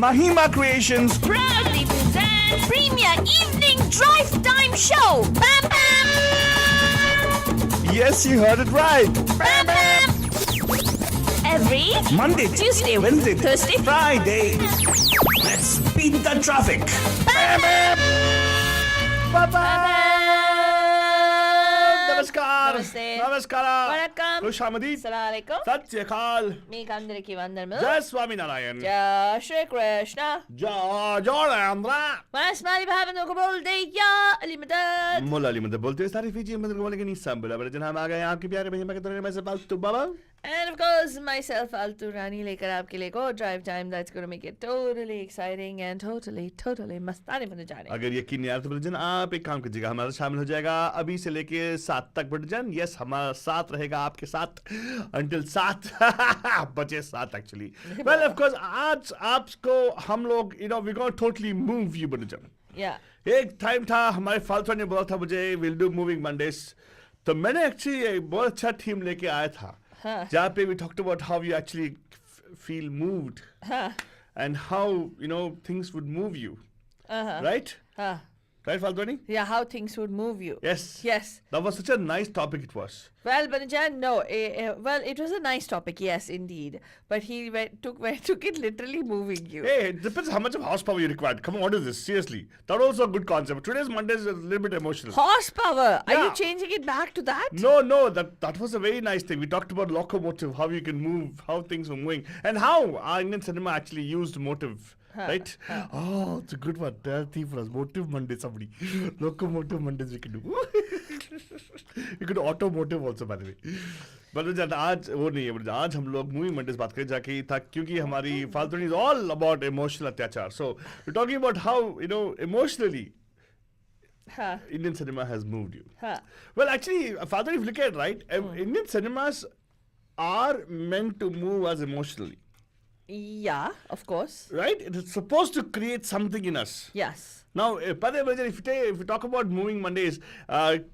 Mahima Creations proudly presents Premier Evening Drive Time Show. Bam Bam! Yes, you heard it right. Bam Bam! Every Monday, Tuesday, Wednesday, Thursday, Friday. Let's beat the traffic. Bam Bam! Bye-bye. Namaskar. Namaste. Namaskara. Vanakkam. Khushamadi. Assalamu alaikum. Satyakal. Meekandariki vandanam. Jai Swami Narayan. Jai Shri Krishna. Jai Andhra. Masmali bhavan ko bolte ya Ali Madad. मुल्ला अली मदद बोलते हैं सारी Fiji मदद को बोलेंगे नहीं संभला बड़े जन हम आ गए आपके प्यारे भैया मैं कहता हूँ मैं से फालतू बाबा. And of course, myself, Altu Rani, lekar aapke liye go drive time. That's going to make it totally exciting and totally मस्ताने बन जाने. अगर यकीन नहीं आ रहा तो बड़े जन आप एक काम कीजिएगा हमारा शामिल हो जाएगा अभी से लेके 7 तक बड़े जन. यस हमारा साथ रहेगा आपके साथ until 7 बचे 7 एक्चुअली. Well of course आज आपको हम लोग we're going to totally move you बड़े जन. Yeah. एक टाइम था हमारे फालतू ने बोला था मुझे we'll do moving Mondays. तो मैंने एक्चुअली एक बहुत अच्छा थीम लेके आया था. जहाँ पे we talked about how you actually feel moved and how things would move you, right? Right, Faltwani? Yeah, how things would move you. Yes. That was such a nice topic it was. Well, Banajan, no. Well, it was a nice topic, yes, indeed. But he took it literally moving you. Hey, it depends how much of horsepower you required. Come on, what is this? Seriously. That also a good concept. Today's Monday is a little bit emotional. Horsepower? Yeah. Are you changing it back to that? No. That was a very nice thing. We talked about locomotive, how you can move, how things were moving, and how our Indian cinema actually used motive. Right? Oh, it's a good one. Theme for us. Motive Monday, somebody. Locomotive Mondays we can do. You could automotive also, by the way. But आज वो नहीं है. आज हम लोग movie Mondays बात करें जाके था क्योंकि हमारी फालतूनी is all about emotional अत्याचार. So we're talking about how emotionally Indian cinema has moved you. Well, actually, Father, if you look at it, right, Indian cinemas are meant to move us emotionally. Yeah, of course. Right? It is supposed to create something in us. Yes. Now, if you talk about moving Mondays,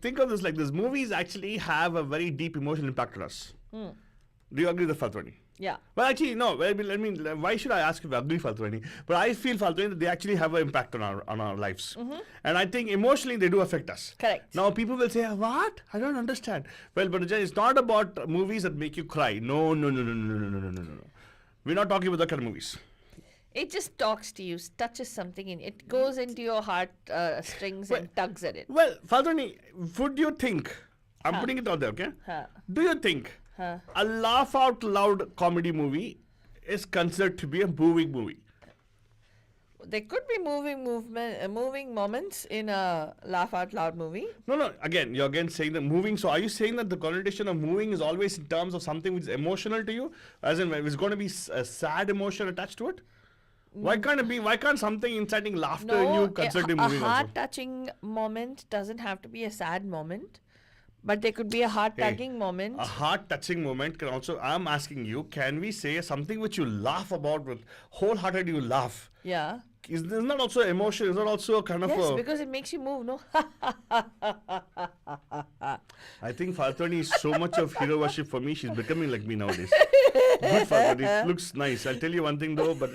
think of this like this. Movies actually have a very deep emotional impact on us. Do you agree with Faltwani? Yeah. Well, actually, no. I mean, why should I ask if I agree, Faltwani? But I feel, Faltwani, that they actually have an impact on our lives. And I think emotionally they do affect us. Correct. Now, people will say, what? I don't understand. Well, but it's not about movies that make you cry. No. We're not talking about that kind of movies. It just talks to you, touches something in it, goes into your heart strings and tugs at it. Well, Faltwani, would you think, I'm putting it out there, okay? Do you think a laugh out loud comedy movie is considered to be a moving movie? There could be moving moments in a laugh out loud movie. No. Again, you're saying that moving. So are you saying that the connotation of moving is always in terms of something which is emotional to you? As in, it's going to be a sad emotion attached to it? Why can't something inciting laughter in you consider moving? A heart-touching moment doesn't have to be a sad moment. But there could be a heart-tugging moment. A heart-touching moment can also, I'm asking you, can we say something which you laugh about with wholeheartedly you laugh? Yeah. Isn't that also emotion? Is that also a kind of Yes, because it makes you move, no? I think Faltwani is so much of hero worship for me, she's becoming like me nowadays. Good Faltwani, it looks nice. I'll tell you one thing though, but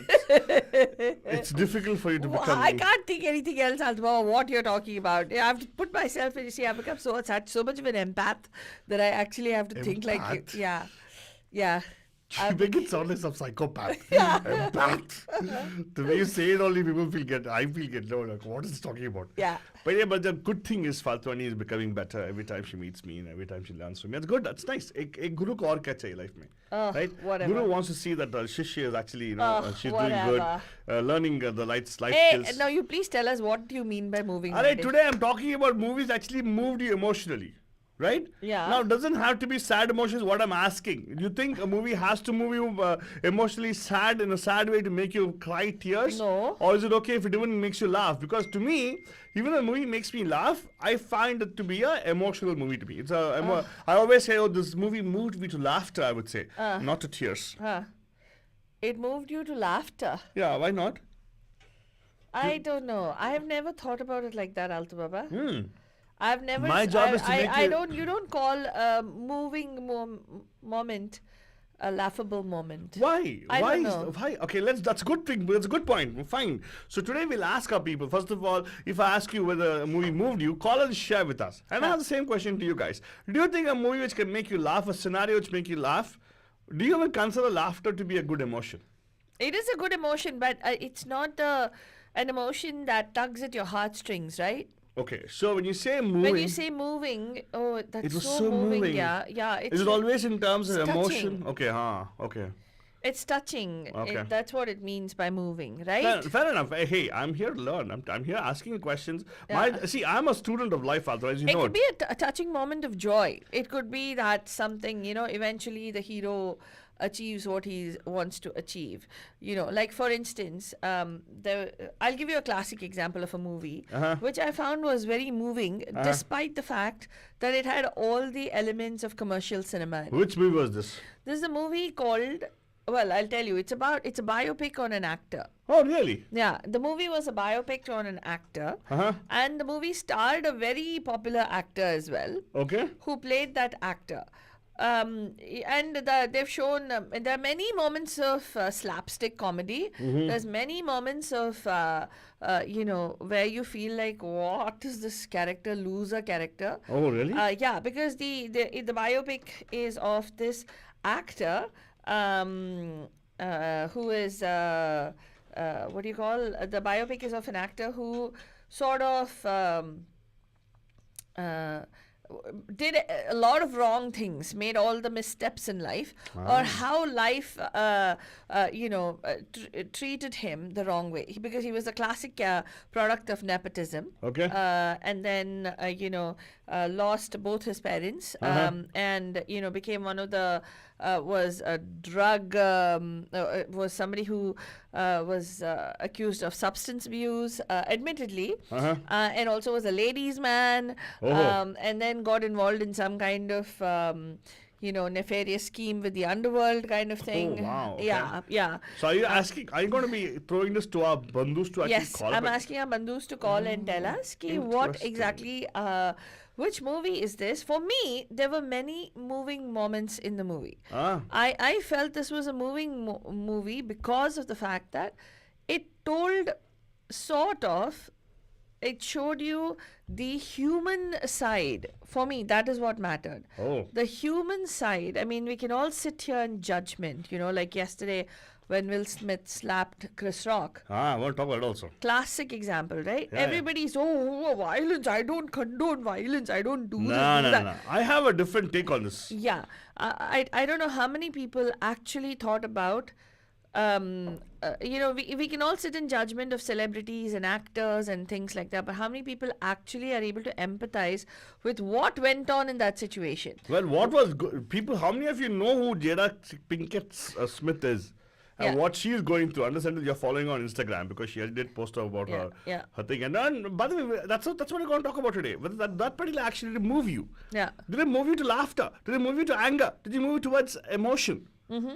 it's difficult for you to become... I can't think anything else about what you're talking about. I have to put myself in, I've become so much of an empath that I actually have to think like... Yeah. You make it sound like some psychopath. Empath. The way you say it, only I feel get no, like, what is he talking about? Yeah. But the good thing is Faltwani is becoming better every time she meets me and every time she learns from me. That's good. That's nice. A guru ko aur kya chahiye life mein. Right? Whatever. Guru wants to see that Shishya is actually, she's doing good, learning the life skills. Now you please tell us what do you mean by moving. Today I'm talking about movies that actually moved you emotionally. Right? Yeah. Now, it doesn't have to be sad emotions, what I'm asking. You think a movie has to move you emotionally sad in a sad way to make you cry tears? No. Or is it okay if it even makes you laugh? Because to me, even a movie makes me laugh, I find it to be an emotional movie to me. It's I always say, this movie moved me to laughter, I would say, not to tears. It moved you to laughter? Yeah, why not? I don't know. I have never thought about it like that, Altu Baba. I've never. My job is to make you don't call a moving moment a laughable moment. Why? I Why don't is know. why? Okay, that's a good thing. That's a good point. Fine. So today we'll ask our people. First of all, if I ask you whether a movie moved you, call and share with us. And I have the same question to you guys. Do you think a movie which can make you laugh, a scenario which make you laugh, do you even consider laughter to be a good emotion? It is a good emotion, but it's not an emotion that tugs at your heartstrings, right? Okay, so when you say moving, When you say moving, oh, it that's was so, so moving. Yeah, yeah. Is it always in terms of it's emotion? touching. Okay, okay. It's touching. Okay. That's what it means by moving, right? Fair enough. Hey, I'm here to learn. I'm here asking you questions. Yeah. See, I'm a student of life, otherwise you It know could be a touching moment of joy. It could be that something, eventually the hero achieves what he wants to achieve. Like for instance, I'll give you a classic example of a movie, which I found was very moving, despite the fact that it had all the elements of commercial cinema. Which movie was this? This is a movie called, well, I'll tell you, it's a biopic on an actor. Oh, really? Yeah, the movie was a biopic on an actor, and the movie starred a very popular actor as well, Okay. who played that actor. They've shown there are many moments of slapstick comedy. There's many moments of where you feel like, what is this character, loser character? Oh, really? Yeah, because the biopic is of this actor who is what do you call, the biopic is of an actor who sort of did a lot of wrong things, made all the missteps in life, or how life, treated him the wrong way. Because he was a classic product of nepotism. Okay. And then, lost both his parents, and, became one of the, was a drug, was somebody who was accused of substance abuse, admittedly, and also was a ladies' man, and then got involved in some kind of nefarious scheme with the underworld kind of thing. Oh, wow. Okay. Yeah. So are you going to be throwing this to our bandhus to actually Yes, call I'm it? asking our bandhus to call and tell us what Interesting. exactly, which movie is this? For me, there were many moving moments in the movie. I felt this was a moving movie because of the fact that it told it showed you the human side. For me, that is what mattered. Oh. The human side. I mean, we can all sit here in judgment, like yesterday when Will Smith slapped Chris Rock. I want to talk about it also. Classic example, right? Yeah, Everybody's, violence. I don't condone violence. I don't do this. No. I have a different take on this. Yeah. I don't know how many people actually thought about, we can all sit in judgment of celebrities and actors and things like that, but how many people actually are able to empathize with what went on in that situation? Well, what was people? How many of you know who Jada Pinkett Smith is? And what she's going through? Understand you're following her on Instagram because she did post about her thing. And by the way, that's what we're going to talk about today. Whether that particular action did it move you? Yeah. Did it move you to laughter? Did it move you to anger? Did it move you towards emotion?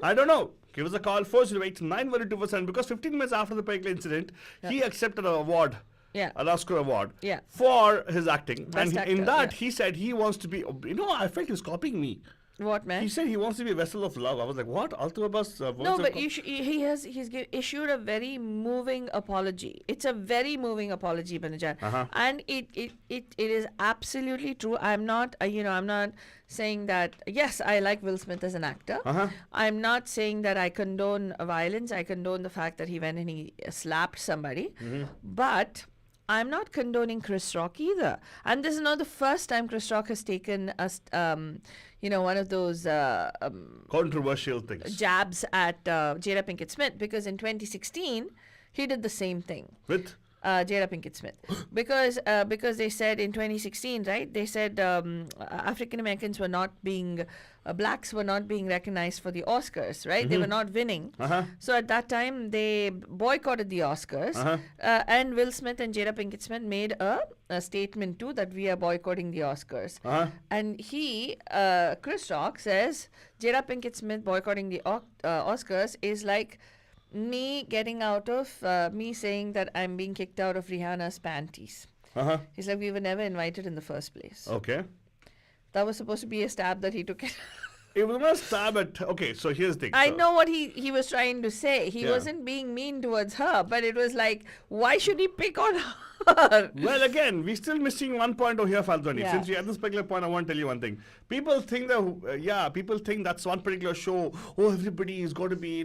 I don't know. Give us a call, 408-912%, because 15 minutes after the particular incident, he accepted an award. Yeah. An Oscar award. Yeah. For his acting. Best and in actor, that, he said he wants to be, I felt he was copying me. What, man? He said he wants to be a vessel of love. I was like, what? No, but he's issued a very moving apology. It's a very moving apology, Banajan. And it is absolutely true. I'm not, I'm not saying that, yes, I like Will Smith as an actor. I'm not saying that I condone violence. I condone the fact that he went and he slapped somebody. But I'm not condoning Chris Rock either. And this is not the first time Chris Rock has taken one of those controversial things. Jabs at Jada Pinkett Smith, because in 2016 he did the same thing with Jada Pinkett Smith, because they said in 2016, right? They said African Americans were not being blacks were not being recognized for the Oscars, right? They were not winning. So at that time they boycotted the Oscars, and Will Smith and Jada Pinkett Smith made a statement too that we are boycotting the Oscars. And Chris Rock says Jada Pinkett Smith boycotting the Oscars is like me getting out of me saying that I'm being kicked out of Rihanna's panties. He's like, we were never invited in the first place. Okay. That was supposed to be a stab that he took it. It was not a stab at. Okay, so here's the thing. I So- know what he was trying to say. He Yeah. wasn't being mean towards her, but it was like, why should he pick on her? Well, again, we're still missing one point over here, Faltoni. Yeah. Since we're at this particular point, I want to tell you one thing. People think that, people think that's one particular show. Oh, everybody is going to be,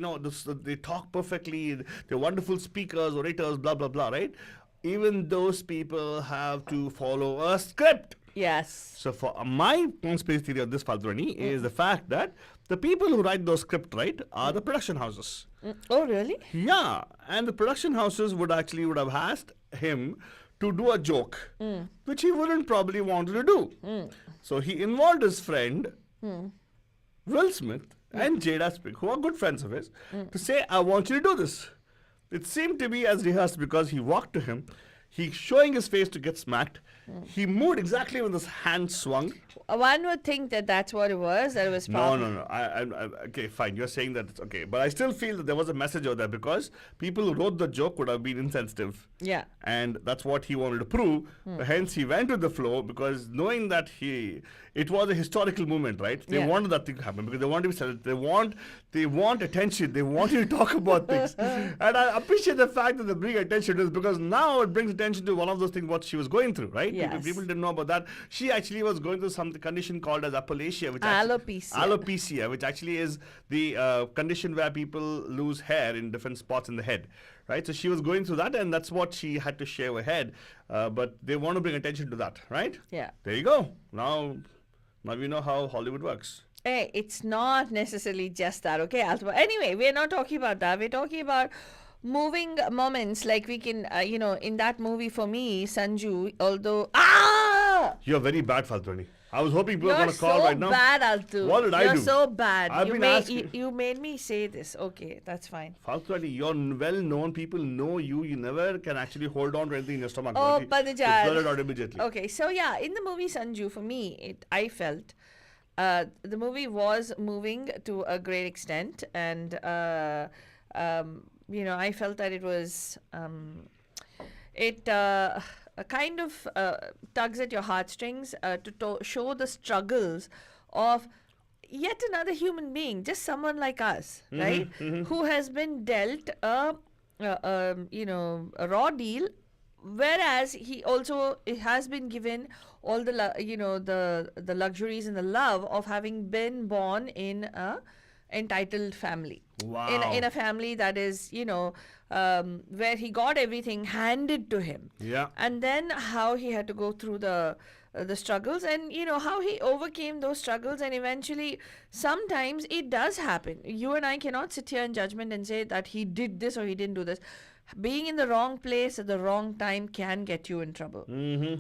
they talk perfectly. They're wonderful speakers, orators, blah, blah, blah, right? Even those people have to follow a script. Yes. So for my conspiracy theory of this, Faltoni, is the fact that the people who write those scripts, right, are the production houses. Oh, really? Yeah, and the production houses would have asked him to do a joke, which he wouldn't probably wanted to do. So he involved his friend, Will Smith, and Jada Smith, who are good friends of his, to say, I want you to do this. It seemed to be as rehearsed because he walked to him, he showing his face to get smacked. He moved exactly when his hand swung. One would think that that's what it was. That it was probably. No. Okay, fine. You're saying that it's okay. But I still feel that there was a message over there because people who wrote the joke would have been insensitive. Yeah. And that's what he wanted to prove. Hence, he went with the flow because knowing that it was a historical moment, right? They Yeah. wanted that thing to happen because they want to be celebrated. They want attention. They want you to talk about things. And I appreciate the fact that they bring attention to this because now it brings attention to one of those things what she was going through, right? Yes. People didn't know about that. She actually was going through some condition called as alopecia, which actually is the condition where people lose hair in different spots in the head, right? So she was going through that, and that's what she had to shave her head. But they want to bring attention to that, right? Yeah. There you go. Now we know how Hollywood works. Hey, it's not necessarily just that, okay? Anyway, we're not talking about that. We're talking about moving moments like we can, in that movie for me, Sanju, although... You're very bad, Faltoni. I was hoping people were You're going to call so right now. bad, Altu. What did I You're do? so bad. I've been asking. You made me say this. Okay, that's fine. Faltoni, you're well known. People know you. You never can actually hold on to anything in your stomach. Oh, You Padajal. blurt it out immediately. Okay, so yeah, in the movie Sanju, for me, I felt the movie was moving to a great extent, and I felt that it was kind of tugs at your heartstrings to show the struggles of yet another human being, just someone like us, right, who has been dealt a raw deal, whereas it has been given all the the luxuries and the love of having been born in a entitled family. Wow. In a family that is where he got everything handed to him. Yeah. And then how he had to go through the struggles, and how he overcame those struggles, and eventually sometimes it does happen. You and I cannot sit here in judgment and say that he did this or he didn't do this. Being in the wrong place at the wrong time can get you in trouble.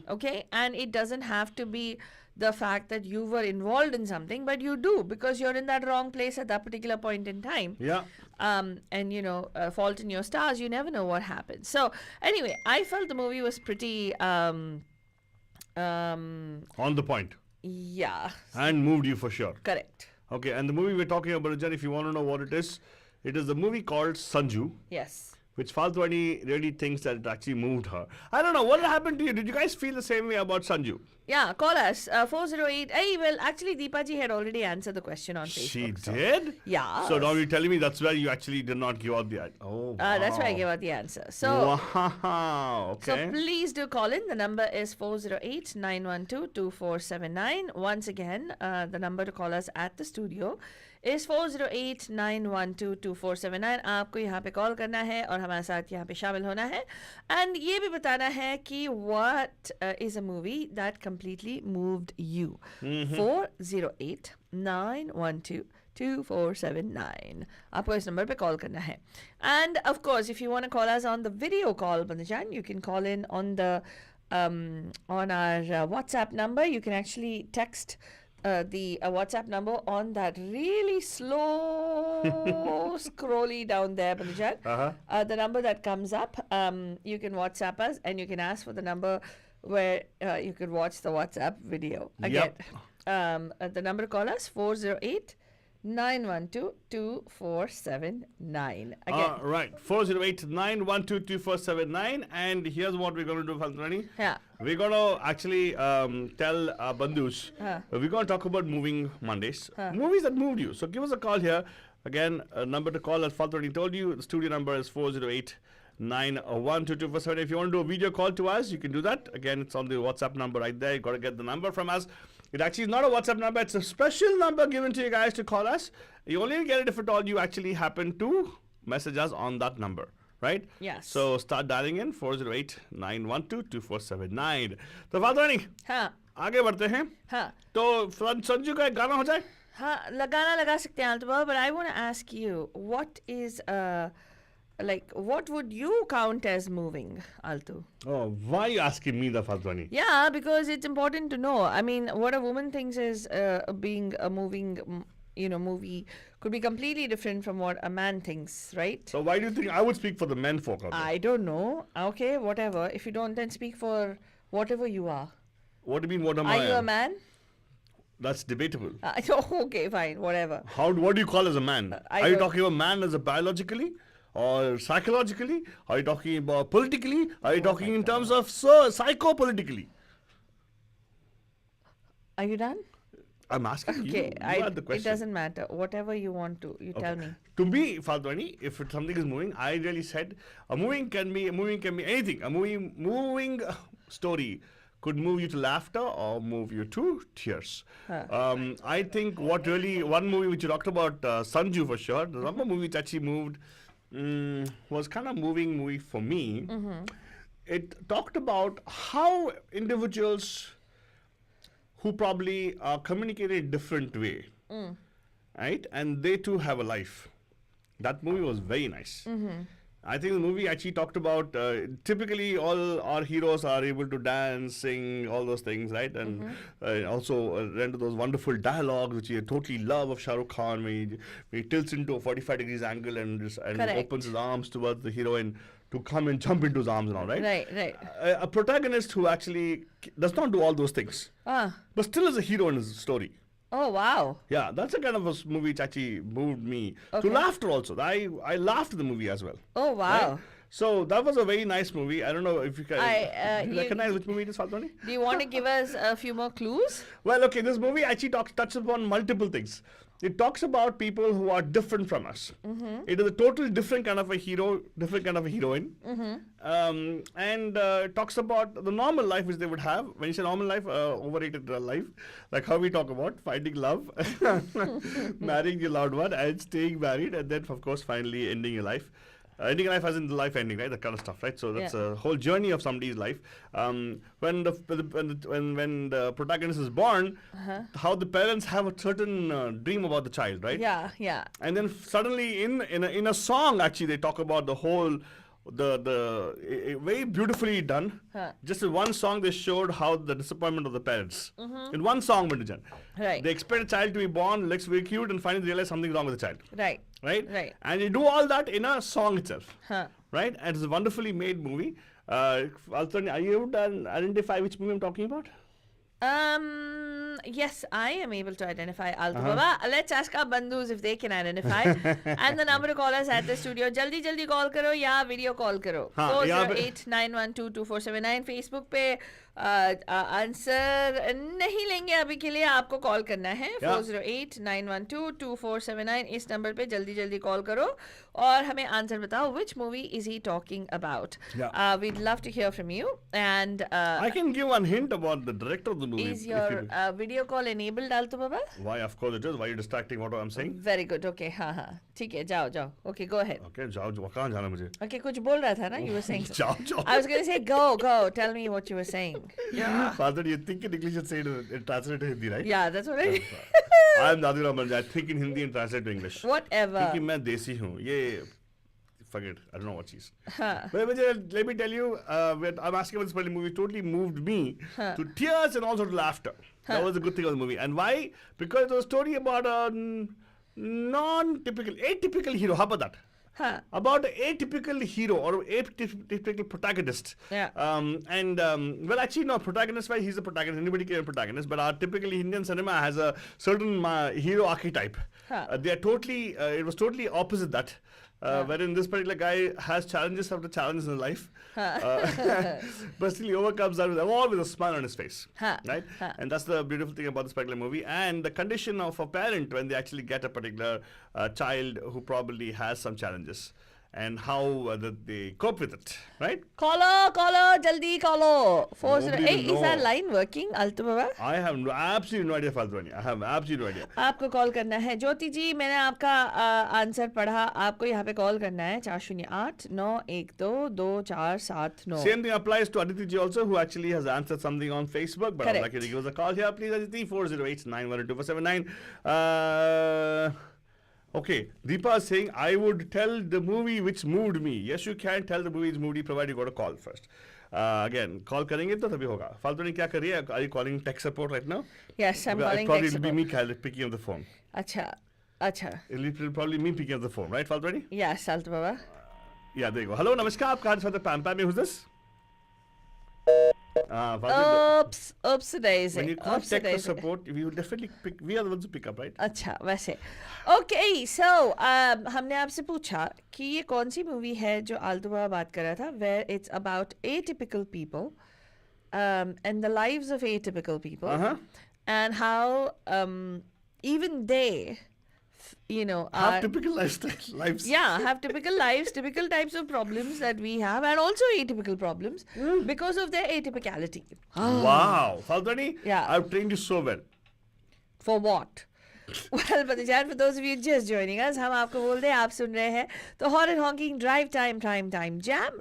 Okay, and it doesn't have to be the fact that you were involved in something, but you do because you're in that wrong place at that particular point in time. Yeah. And fault in your stars, you never know what happens. So anyway, I felt the movie was pretty On the point. yeah, And moved you for sure. correct. Okay, and the movie we're talking about, Jen, if you want to know what it is the movie called Sanju, Yes. which Faltwani really thinks that it actually moved her. I don't know, what happened to you? Did you guys feel the same way about Sanju? Yeah, call us 408. Hey, well, actually, Deepaji had already answered the question on Facebook. She so- did? Yeah. So now you're telling me that's where you actually did not give out the... Oh, That's why I wow. gave out the answer. So, Wow, so okay. please do call in. The number is 408-912-2479. Once again, the number to call us at the studio is 408-912-2479. आपको यहाँ पे call करना है और हमारे साथ यहाँ पे शामिल होना है and ये भी बताना है कि what is a movie that completely moved you. 408-912-2479. आपको इस नंबर पे कॉल करना है. And of course, if you want to call us on the video call, Bandajan, you can call in on the on our WhatsApp number. You can actually text the WhatsApp number on that really slow scrolly down there, Bandajan. The number that comes up, you can WhatsApp us and you can ask for the number where you could watch the WhatsApp video. Again, the number to call us 408 912-2479. Again. Right. 408-912-2479. And here's what we're going to do, Faltrani. Yeah. We're going to actually tell our bandhus. We're going to talk about moving Mondays. Movies that moved you. So give us a call here. Again, a number to call, as Faltrani told you. The studio number is 408-912-2479. If you want to do a video call to us, you can do that. Again, it's on the WhatsApp number right there. You got to get the number from us. It actually is not a WhatsApp number. It's a special number given to you guys to call us. You only get it if at all you actually happen to message us on that number. Right? Yes. So start dialing in 408-912-2479. तो फादरानी हाँ आगे बढ़ते हैं. हाँ तो संजू का एक गाना हो जाए. हाँ लगाना लगा सकते हैं Altaba, but I want to ask you, what is like, what would you count as moving, Altu? Oh, why are you asking me the Faltrani? Yeah, because it's important to know. I mean, what a woman thinks is being a moving, movie could be completely different from what a man thinks, right? So why do you think I would speak for the men folk out there? I don't know. Okay, whatever. If you don't, then speak for whatever you are. What do you mean, what am I? Are you a man? That's debatable. Okay, fine, whatever. What do you call as a man? Are you don't- talking about man as a biologically? Or psychologically? Are you talking about politically? Are you talking in terms of psychopolitically? Are you done? I'm asking Okay, you. You are the it question. doesn't matter. Whatever you want to, you tell me. To me, Faltrani, if something is moving, I really said a moving can be anything. A moving story could move you to laughter or move you to tears. I think one movie which you talked about, Sanju for sure, the number movie which actually moved was kind of moving movie for me. It talked about how individuals who probably communicate in a different way, right? And they too have a life. That movie was very nice. I think the movie actually talked about typically all our heroes are able to dance, sing, all those things, right? And also render those wonderful dialogues which you totally love of Shah Rukh Khan when he tilts into a 45 degrees angle and Correct. opens his arms towards the heroine to come and jump into his arms and all, right? Right. A protagonist who actually does not do all those things, but still is a hero in his story. Oh, wow. Yeah, that's a kind of a movie which actually moved me to Okay. laughter also. I laughed at the movie as well. Oh, wow. Right? So that was a very nice movie. I don't know if you can do you recognize which movie it is, Faltrani? Do you want to give us a few more clues? Well, okay, this movie actually touches upon multiple things. It talks about people who are different from us. It is a totally different kind of a hero, different kind of a heroine. And it talks about the normal life which they would have. When you say normal life, overrated life, like how we talk about finding love, marrying your loved one, and staying married, and then, of course, finally ending your life. Ending life as in the life ending, right? That kind of stuff, right? So that's a whole journey of somebody's life. When the protagonist is born, how the parents have a certain dream about the child, right? Yeah. And then suddenly in a song, actually, they talk about the whole very beautifully done. Just in one song, they showed how the disappointment of the parents. In one song, Bindijan. Right. They expect a child to be born, looks very cute, and finally realize something wrong with the child. Right. Right? And you do all that in a song itself. Right? And it's a wonderfully made movie. Alternate, are you able to identify which movie I'm talking about? Yes, I am able to identify Altu Baba. Let's ask our bandhus if they can identify. And the number to call us at the studio. Jaldi call karo ya video call karo. 408-912-2479. Facebook पे answer नहीं लेंगे अभी के लिए, आपको call करना है 408-912-2479. इस नंबर पे जल्दी कॉल करो और हमें आंसर बताओ, which movie is he talking about? We'd love to hear from you. And I can give one hint about the director of the movie. Is your video call enabled, Altu Baba? Why, of course it is. Why are you distracting what I'm saying? Very good. Okay, हाँ. ठीक है, जाओ. Okay, go ahead. Okay, जाओ. कहाँ जाना मुझे? Okay, कुछ बोल रहा था ना? You were saying something. जाओ. I was going to say go. Tell me what you were saying. Yeah. Father, you think in English and say it translate to Hindi, right? Yeah, that's what I I'm Dadu Raman. I think in Hindi and translate to English. Whatever. क्योंकि मैं देसी हूँ. ये forget. I don't know what she's. But let me tell you, I'm asking about this particular movie. Totally moved me to tears and also to laughter. That was a good thing of the movie. And why? Because it was a story about a atypical hero. How about that? Huh. about an atypical hero or atypical protagonist. Yeah. Well, actually, no, protagonist, why he's a protagonist. Anybody can be a protagonist, but our typically Indian cinema has a certain hero archetype. Huh. They are totally, it was totally opposite that. Wherein this particular guy has challenges after challenges in life, but still he overcomes that all with a smile on his face, right? And that's the beautiful thing about this particular movie. And the condition of a parent when they actually get a particular child who probably has some challenges, and how they cope with it, right? Caller, jaldi caller. 40. Nobody Hey, will is that know. line working, Altu Baba? I have absolutely no idea, Faltwani. I have absolutely no idea. आपको call करना है ज्योति जी मैंने आपका answer पढ़ा आपको यहाँ पे call करना है 408-912-2479 Same thing applies to Aditi ji also, who actually has answered something on Facebook. But I'd like you to Correct. give us a call here, please, Aditi, 408-912-2479. Okay, Deepa is saying, I would tell the movie which moved me. Yes, you can tell the movie which moved you, provided you got a call first. Again, call करेंगे तो तभी होगा. फालतू ने क्या कर रही है? Are you calling tech support right now? Yes, I'm Because calling probably tech it'll be support. me picking up the phone. अच्छा अच्छा It'll probably me picking up the phone, right, Faltwani? Yes, Altu Baba. Yeah, there you go. Hello, namaskar. आपका हाथ साथ PAMPAM में who's this? Oops daisy. When you call tech support, we will definitely pick. We are the ones who pick up, right? अच्छा वैसे okay so हमने आपसे पूछा कि ये कौन सी मूवी है जो आलतू बाबा बात कर रहा था where it's about atypical people and the lives of atypical people and how even they have typical lives. yeah, have typical lives, typical types of problems that we have, and also atypical problems because of their atypicality. Wow, Faltwani, Yeah. I've trained you so well. For what? Well, but for those of you just joining us, हम आपको बोल दें आप सुन रहे हैं the hot and honking drive time jam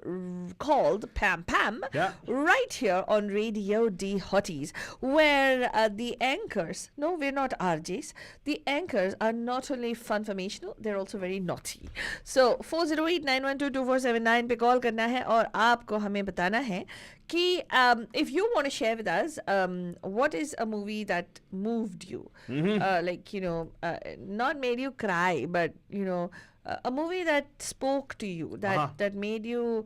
called Pam Pam right here on Radio D Hotties, where the anchors, no, we're not RJs, the anchors are not only funformational, they're also very naughty. So 408-912-2479 पे call करना है और आपको हमें बताना है कि if you want to share with us what is a movie that moved you, like not made you cry, but a movie that spoke to you, that made you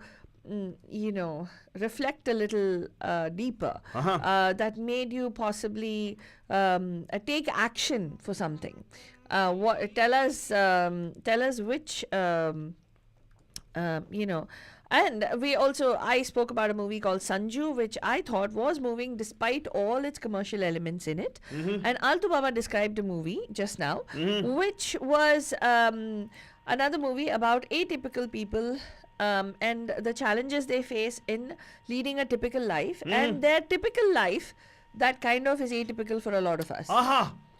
reflect a little deeper, that made you possibly take action for something. Tell us which and I spoke about a movie called Sanju, which I thought was moving despite all its commercial elements in it. And Altu Baba described a movie just now, which was another movie about atypical people and the challenges they face in leading a typical life, and their typical life that kind of is atypical for a lot of us.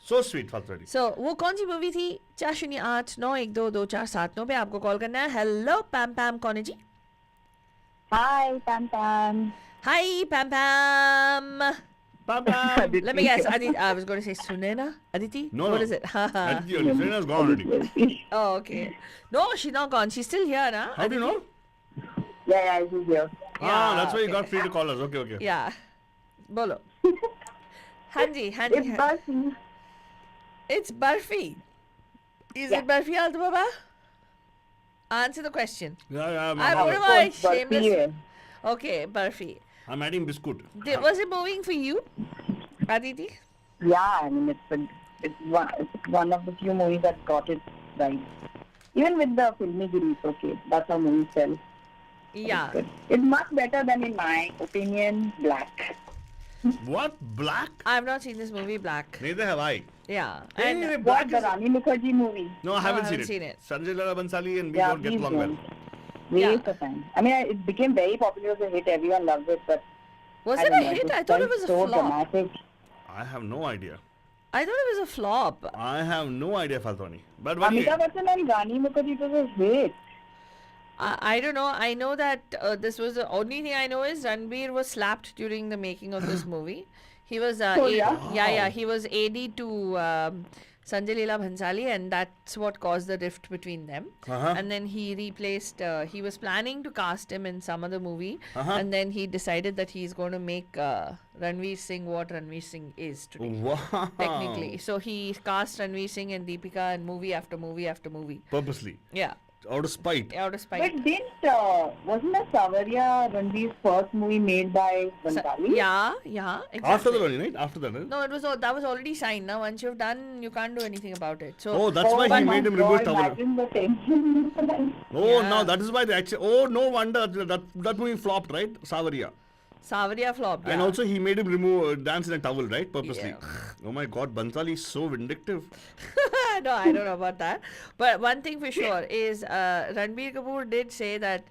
So sweet, Faltwani. So, वो कौन सी movie थी? 408-912-2479 पे आपको call करना है. Hello, Pam Pam, कौन है जी? Hi, Pam Pam. Hi, Pam Pam. Pam Pam. Let me guess. Aditi, I was going to say Sunena. Aditi? No. What is it? Aditi, your friend has gone already. Oh, okay. No, she's not gone. She's still here, na? How do you know? Yeah, she's here. That's why you got free to call us. Okay. Yeah. Bolo. Hanji. It's Barfi. It's Barfi. Is it Barfi, Altu Baba? Answer the question. Yeah. What am I? Shameless. Barfi. Okay, Barfi. I'm adding biscuit. Was it moving for you, Aditi? Yeah, I mean, it's one of the few movies that got it right. Even with the filmy giri, okay, that's how movie fell. Yeah. It's much better than, in my opinion, Black. What? Black? I've not seen this movie, Black. Neither have I. Yeah. Hey, And Black What, the is... Rani Mukherjee movie? No, I haven't haven't seen seen it. it. Sanjay Leela Bhansali and we Yeah, don't get please along well. don't. Waste of time. I mean, it became very popular as a hit. Everyone loved it, but was I it don't a know, hit? I thought it was a so flop. dramatic. I have no idea. I thought it was a flop. I have no idea, Faltwani. But when Amitabh Bachchan and Rani Mukherjee, it was a hit. I don't know. I know that this was the only thing I know is Ranbir was slapped during the making of this movie. He was he was AD to Sanjay Leela Bhansali, and that's what caused the rift between them. And then he replaced. He was planning to cast him in some other movie, and then he decided that he's going to make Ranveer Singh what Ranveer Singh is today. Wow. Technically, so he cast Ranveer Singh and Deepika in movie after movie after movie. Purposely. Yeah. Out of spite. Out of spite. But wasn't that Savaria Ranveer's first movie made by Bhansali? Yeah, exactly. After that only, right? After that, right? No, that was already signed. Now, once you've done, you can't do anything about it. So, Oh, that's why my he made him remove God, towel. imagine the tension. Oh, Yeah. now that is why they actually. Oh, no wonder that movie flopped, right? Savaria. Savaria flopped. And yeah. also he made him remove dance in a towel, right? Purposely. Yeah. Oh my God, Bansali is so vindictive. No, I don't know about that. But one thing for sure is Ranbir Kapoor did say that,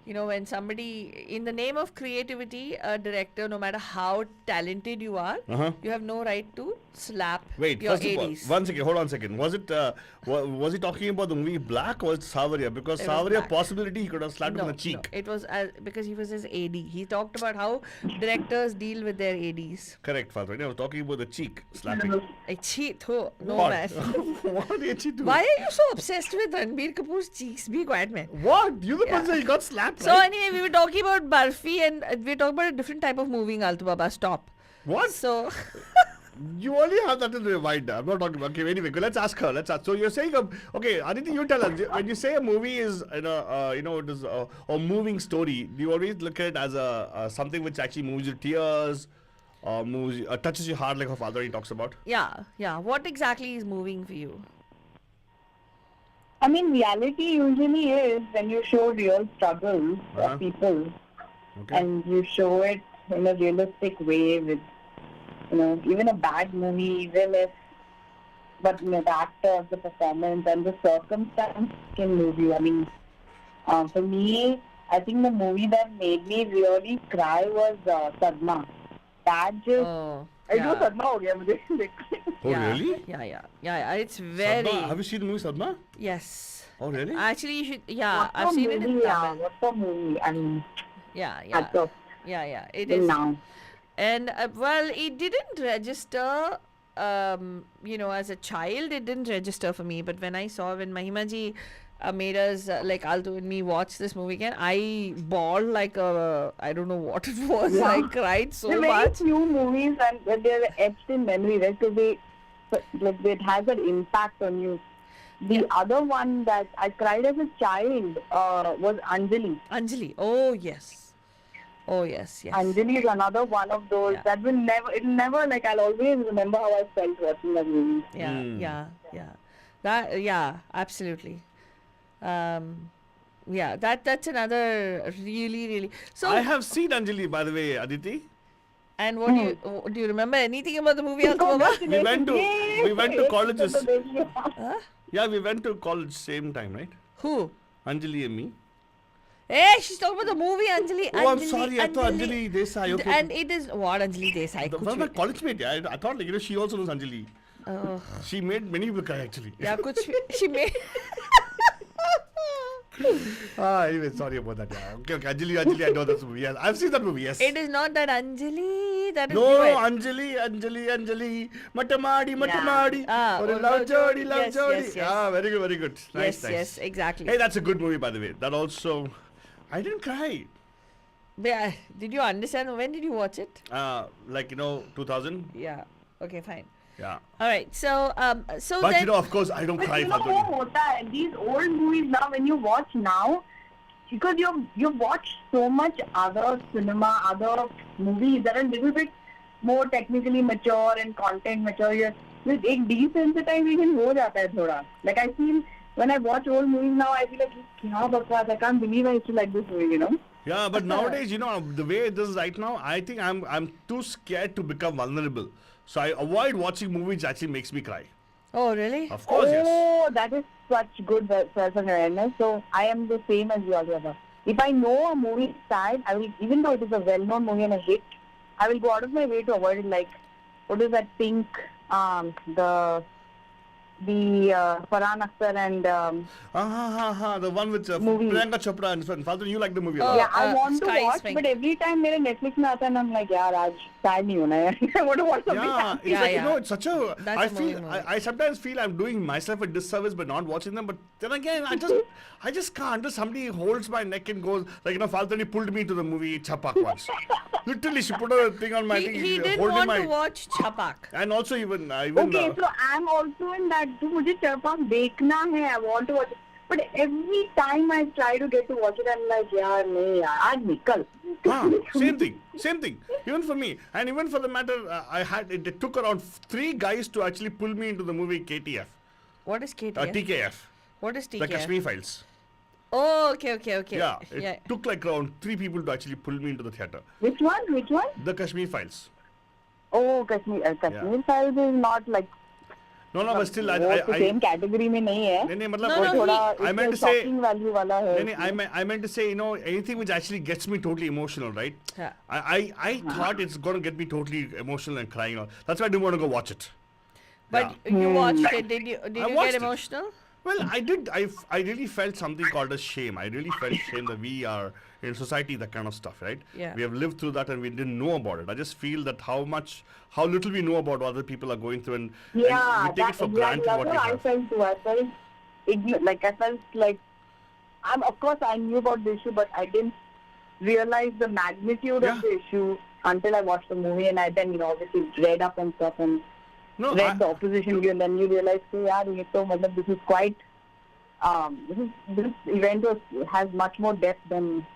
when somebody, in the name of creativity, a director, no matter how talented you are, Uh-huh. you have no right to slap Wait, your first of all, ADs. one second, hold on a second. Was it, was he talking about the movie Black or was it Savaria? Because It was Savaria, Black. possibility he could have slapped him on the cheek. No, it was because he was his AD. He talked about how directors deal with their ADs. Correct, Father. I was talking about the cheek slapping. I cheat, no What? man. What did she do? Why are you so obsessed with Ranbir Kapoor's cheeks? Be quiet, man. What? You the Yeah. person he got slapped, So right? anyway, we were talking about Barfi and we were talking about a different type of movie, Altu Baba. Stop. What? So, You only have that in your mind. I'm not talking about. Okay, anyway, let's ask her. Let's ask. So you're saying, okay, Aditi, you tell us. When you say a movie is, it is a moving story, do you always look at it as a something which actually moves your tears, or touches your heart, like her father he talks about? yeah. What exactly is moving for you? I mean, reality usually is when you show real struggles Uh-huh. of people Okay. and you show it in a realistic way with, even a bad movie, but the actors, the performance and the circumstance can move you. I mean, for me, I think the movie that made me really cry was Sadma. That just... Oh, I do yeah. Sadma ho gaya mujhe. Oh, yeah, really? Yeah. It's very... Sadma? Have you seen the movie Sadma? Yes. Oh, really? Actually, you should... Yeah, What's I've the seen it in movie, Tamil. What's the movie? I mean, Yeah. hats off Yeah. It till is. now. And well, it didn't register, as a child, it didn't register for me. But when Mahima ji made us, like Altu and me, watch this movie again, I bawled like I don't know what it was. Yeah. I cried so There are very much. few movies and they're etched in memory, right? So it has an impact on you. The other one that I cried as a child was Anjali. Anjali. Oh, yes. Anjali is another one of those Yeah. that it'll never, like, I'll always remember how I felt watching that movie. Yeah. Yeah, absolutely. That's another really. So, I have seen Anjali, by the way, Aditi. and what do you remember anything about the movie, Altu Baba? We went to colleges. Huh? Yeah, we went to college same time, right? Who? Anjali and me. Hey, she's talking about the movie Anjali. Oh, I'm sorry. I thought Anjali Desai. Okay. And it is what Anjali Desai. The, well, my college mate. Yeah, I thought she also knows Anjali. Oh, She made many people cry actually. yeah, she made. Anyway, sorry about that. Yeah. Okay. Anjali, I know that movie. Yes, I've seen that movie. Yes. It is not that Anjali. That is No, duet. Anjali. Matamadi. Love Jodi. Yes. Very good. Nice. Yes, exactly. Hey, that's a good movie, by the way. That also, I didn't cry. Yeah, did you understand? When did you watch it? 2000. Yeah. Okay, fine. Yeah. All right. So, But then, of course, I don't But cry. you know Fatoni. what hota hai? These old movies now, when you watch now, because you've watched so much other cinema, other movies that are a little bit more technically mature and content mature. With एक desensitization हो जाता है थोड़ा. Like I feel when I watch old movies now, I feel like क्या बकवास. I can't believe I used to like this movie. Yeah, but nowadays, the way this is right now, I think I'm too scared to become vulnerable. So I avoid watching movies that actually makes me cry. oh really? Of course, yes. Oh, that is such good self-awareness. So I am the same as you, Alibaba. If I know a movie is sad, I will, even though it is a well-known movie and a hit, I will go out of my way to avoid it. Like, what is that Pink? The Farhan Akhtar and The one with Movie. Priyanka Chopra and Father, you like the movie a lot. yeah, I want to Sky is watch, Pink. but every time मेरे Netflix में आता है ना, I'm like, यार आज sad नहीं होना है. I want to watch something Yeah, happy. it's like, Yeah. it's such a. That's I a feel. movie. I sometimes feel I'm doing myself a disservice by not watching them, but then again, I just can't. Just somebody holds my neck and goes like, Faltani pulled me to the movie Chapak once. Literally, she put a thing on my thing. He didn't holding want my, to watch Chapak. And also even Okay, so I'm also in that too. मुझे चरपाक देखना है. I want to watch it. But every time I try to get to watch it, I'm like, yaar, nahi yaar, aaj nikal. Same thing. Even for me, and even for the matter, it took around 3 guys to actually pull me into the movie KTF, What is KTF? TKF, What is the TKF? Kashmir Files. Oh, okay. Yeah, it took like around 3 people to actually pull me into the theater. Which one? The Kashmir Files. Oh, Kashmir Files is not like. No, but still, वो तो same category में नहीं है. नहीं, मतलब No, no, थोड़ा I meant to इसका say, shocking value वाला है. I meant to say, anything which actually gets me totally emotional, right? Yeah. I thought it's going to get me totally emotional and crying. That's why I didn't want to go watch it. But you watched it. Did you watched get it. emotional? Well, I did. I really felt something called as shame. I really felt shame that we are in society, that kind of stuff, right? Yeah. We have lived through that and we didn't know about it. I just feel that how little we know about what other people are going through, and we take it for granted what we that's have. I felt too. I felt like of course I knew about the issue, but I didn't realize the magnitude of the issue until I watched the movie, and I then obviously read up on stuff and read the opposition view, and then you realize, this is quite. This event has much more depth than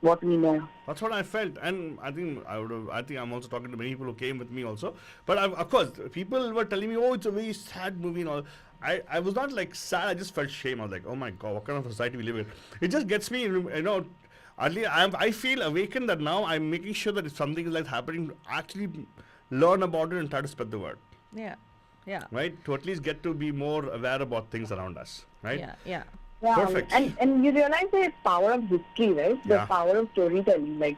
what we know. That's what I felt, and I think I'm also talking to many people who came with me also. But of course, people were telling me, "Oh, it's a very sad movie," and all. I was not like sad. I just felt shame. I was like, "Oh my God, what kind of society we live in?" It just gets me, I feel awakened that now I'm making sure that if something is like happening, actually learn about it and try to spread the word. Yeah. Right? To at least get to be more aware about things around us. Right? Yeah. Perfect. And you realize the power of history, right? The Yeah. power of storytelling. Like,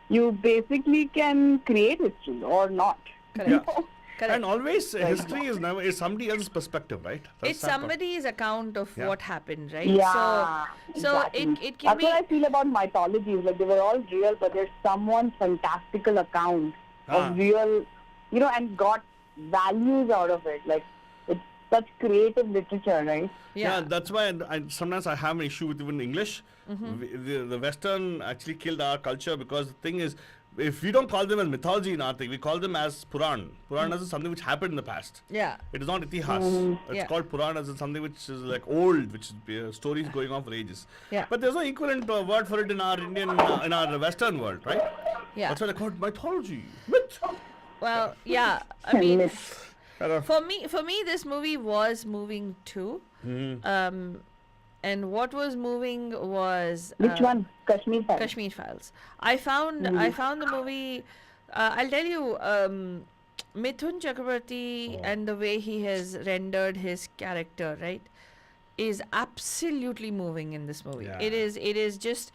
you basically can create history or not. Correct. Yeah. Correct. And always history is somebody else's perspective, right? That's It's that part. somebody's account of Yeah. what happened, right? Yeah. So exactly. it can That's be. what I feel about mythologies. Like, they were all real, but there's someone's fantastical account of real, and got values out of it. Like, it's such creative literature, right? Yeah, that's why sometimes I have an issue with even English. The Western actually killed our culture, because the thing is, if we don't call them as mythology in our thing, we call them as Puran. Puranas is something which happened in the past. Yeah. It is not Itihas. It's Yeah. called Puranas as something which is like old, which is stories going on for ages. Yeah. But there's no equivalent word for it in our Indian, in our Western world, right? Yeah. That's what I call it mythology. Myth. Well, yeah. I mean, Myth. for me, this movie was moving too. And what was moving was Which one? Kashmir Files. Kashmir Files. I found the movie. I'll tell you, Mithun Chakrabarti and the way he has rendered his character, right, is absolutely moving in this movie. Yeah. It is just.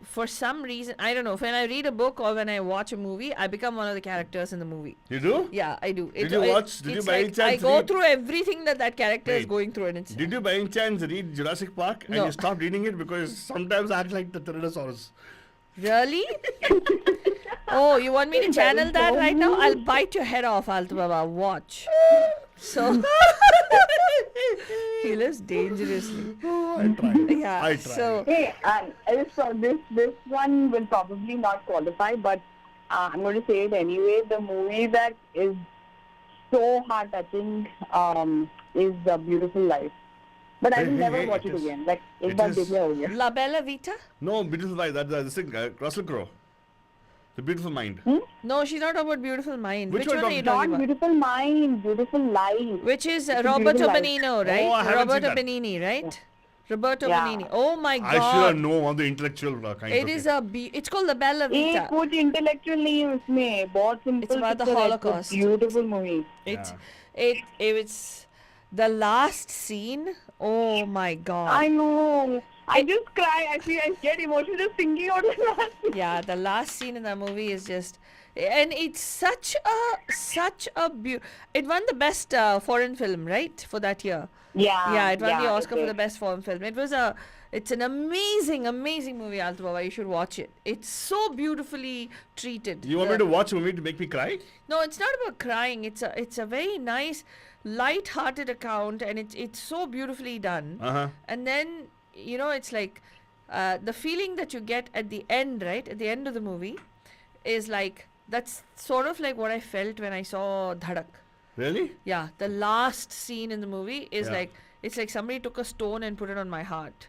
For some reason, I don't know. When I read a book or when I watch a movie, I become one of the characters in the movie. You do? Yeah, I do. Did you it's by any like chance I go read- through everything that character is Wait. going through, and it's Did you by any chance read Jurassic Park and No. you stopped reading it because sometimes I act like the Tyrannosaurus? really. Oh, you want me to channel that right now? I'll bite your head off, Altu Baba. Watch. So he lives dangerously. I tried. Yeah. I tried. So Hey, so this one will probably not qualify, but I'm going to say it anyway. The movie that is so heart-touching is A Beautiful Life. But I will never watch it again. Like, it एक बार is- देख लिया हो गया. La Bella Vita. No, Beautiful Mind. That's the thing. Russell Crowe. The Beautiful Mind. No, she's not talking about Beautiful Mind. Which Which one one are you talking talking Not about? Beautiful Mind, Beautiful Life. Which is It's a Roberto Beautiful Life. Benigno, right? Oh, I haven't Roberto seen that. Benigni, right? Roberto Yeah. Benigni. Oh my I should have God! known all the intellectual kind It of is thing. it's called La Bella एक Vita. कुछ intellectual नहीं है उसमें. बहुत simple. It's about the picture है. Holocaust. It's a beautiful movie. It's the last scene. Oh my God! I know. I just cry. Actually, I get emotional just thinking about it. Yeah, the last scene in the movie is just, and it's such a it won the best foreign film, right, for that year. Yeah, it won the Oscar for the best foreign film. It's an amazing movie, Altu Baba. You should watch it. It's so beautifully treated. You want me to watch a movie to make me cry? No, it's not about crying. It's a very nice, light-hearted account, and it's so beautifully done. Uh-huh. And then it's like the feeling that you get at the end, right? At the end of the movie, is like that's sort of like what I felt when I saw Dhadak. Really? Yeah, the last scene in the movie is Yeah. like It's like somebody took a stone and put it on my heart.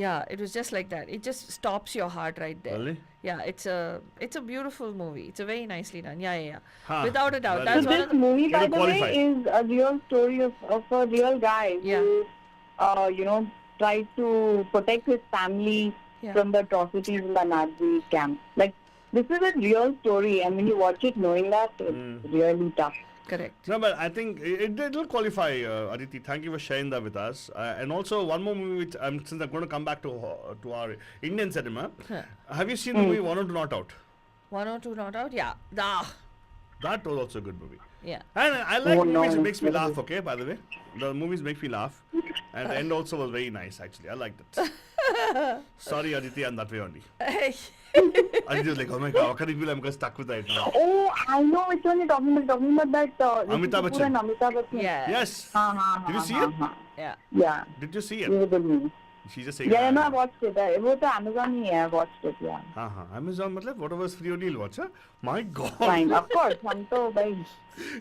Yeah, it was just like that. It just stops your heart right there. Really? Yeah, it's a beautiful movie. It's a very nicely done. Yeah. Huh. Without a doubt. Very That's So one this of the, movie, by You're the qualified. way, is a real story of a real guy Yeah. who, tried to protect his family Yeah. from the atrocities in the Nazi camp. Like, this is a real story, and when you watch it knowing that, it's really tough. correct. No, but I think it'll qualify, Aditi. Thank you for sharing that with us. And also, one more movie which, since I'm going to come back to our Indian cinema, Huh. have you seen the movie One or Two Not Out? 102 not out? Yeah. That was also a good movie. Yeah. And I like Oh, movies no. that makes me laugh, okay, by the way. The movies make me laugh. And the end also was very nice, actually. I liked it. Sorry, Aditi, I'm that way only. Aditi was like, oh my god, how can it be I'm stuck with that now? Oh, I know which one you're talking about. Talking about that Rishi Amitabh Kapoor Bachchan. and Amitabh Bachchan. Yeah. Yes. Did you see it? Yeah. Yeah. Did you see it? Really good movie. She just saying. Yeah, no, I watched it. It was on Amazon. Yeah, I watched it. Yeah. Amazon, matlab, whatever is free only you'll watch, huh? My god. Fine. Of course. हम तो भाई.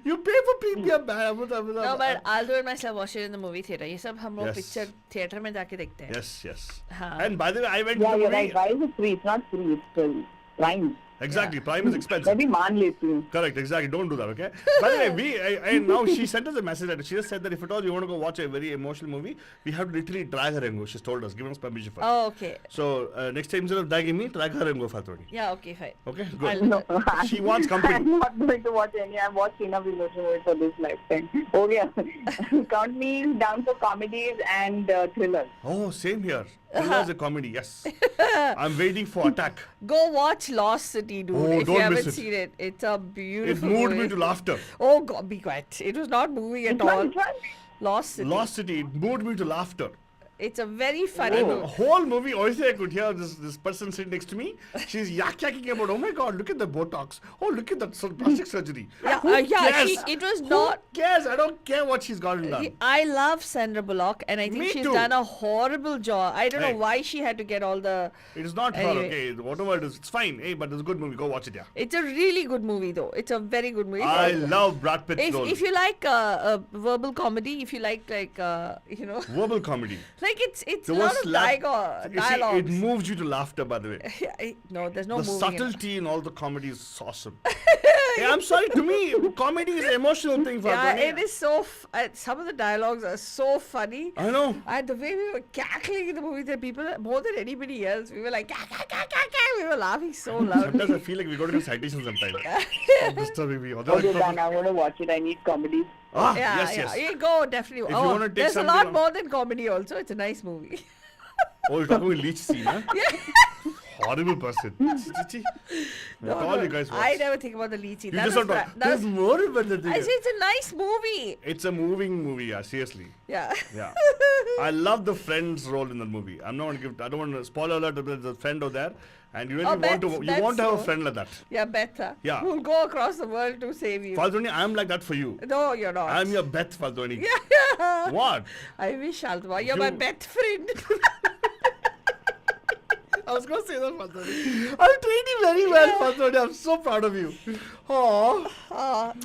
You pay for premium, man. No, but I'll do it myself. Watch it in the movie theater. ये सब हम लोग Yes. picture theater में जाके देखते हैं. Yes. हाँ. And by the way, I went Yeah, to the you're movie. right. Why is it free? It's not free. It's still Prime. Exactly, Prime is expensive. Maybe मान लेती हूँ. Correct, exactly. Don't do that, okay? By the way, and now she sent us a message that she just said that if at all you want to go watch a very emotional movie, we have to literally drag her and go. She's told us, given us permission for it. Oh, okay. So next time instead of dragging me, drag her and go Fatoni. Yeah, okay, fine. Okay, I'll good. do No, that. She wants company. I'm not going to watch any. I've watched enough emotional movies for this lifetime. Oh yeah, count me down for comedies and thrillers. Oh, same here. Thriller is a comedy, yes. I'm waiting for Attack. Go watch Lost City, dude. Oh, if don't you haven't miss it. seen it, it's a It beautiful moved movie. me to laughter. Oh God, be quiet. It was not moving at Which one? all. Which one? Lost City. Lost City, it moved me to laughter. It's a very funny And the movie. whole movie, obviously I could hear this person sitting next to me. She's yakking about, oh my god, look at the Botox. Oh, look at that plastic surgery. Yeah, Who yeah. cares? It was Who not. cares? I don't care what she's gotten done. I love Sandra Bullock, and I think Me she's too. done a horrible job. I don't Hey. know why she had to get all the. It is not her, Anyway. okay? Whatever it is, it's fine. Hey, but it's a good movie. Go watch it, yeah. It's a really good movie, though. It's a very good movie. I love Brad Pitt's role. If you like verbal comedy, if you like Verbal comedy. like it's There a lot was of You see, dialogues. it moves you to laughter, by the way. No, there's no The moving it. subtlety in all the comedy is awesome. Hey, I'm sorry, to me, comedy is an emotional thing for Yeah, me. it is so. Some of the dialogues are so funny. I know. And the way we were cackling in the movie, that people more than anybody else, we were like, we were laughing so Sometimes loudly. I feel like we got to do citations sometimes. Stop disturbing me. Okay, Dan, I want to watch it. I need comedies. Yes. You go definitely. If you wanna take there's a something lot on- more than comedy. Also, it's a nice movie. Oh, you're talking about leech scene, huh? Horrible person. Chi. That's all you guys watch. I never think about the lead scene. You That just was don't fra- talk. that There's was- more about the thing. I say it's a nice movie. It's a moving movie, yeah, seriously. Yeah. Yeah. I love the friend's role in the movie. I don't want to spoiler alert, there's a friend over there. And you really want Beth, to have a that's friend like that. Yeah, Beth. Yeah. Who'll go across the world to save you. Falzoni, I'm like that for you. No, you're not. I'm your Beth Falzoni. Yeah. What? I wish, Altma. You're my You- best friend. I was going to say that, Falzoni. I'm treating you very well, Falzoni. I'm so proud of you. Oh.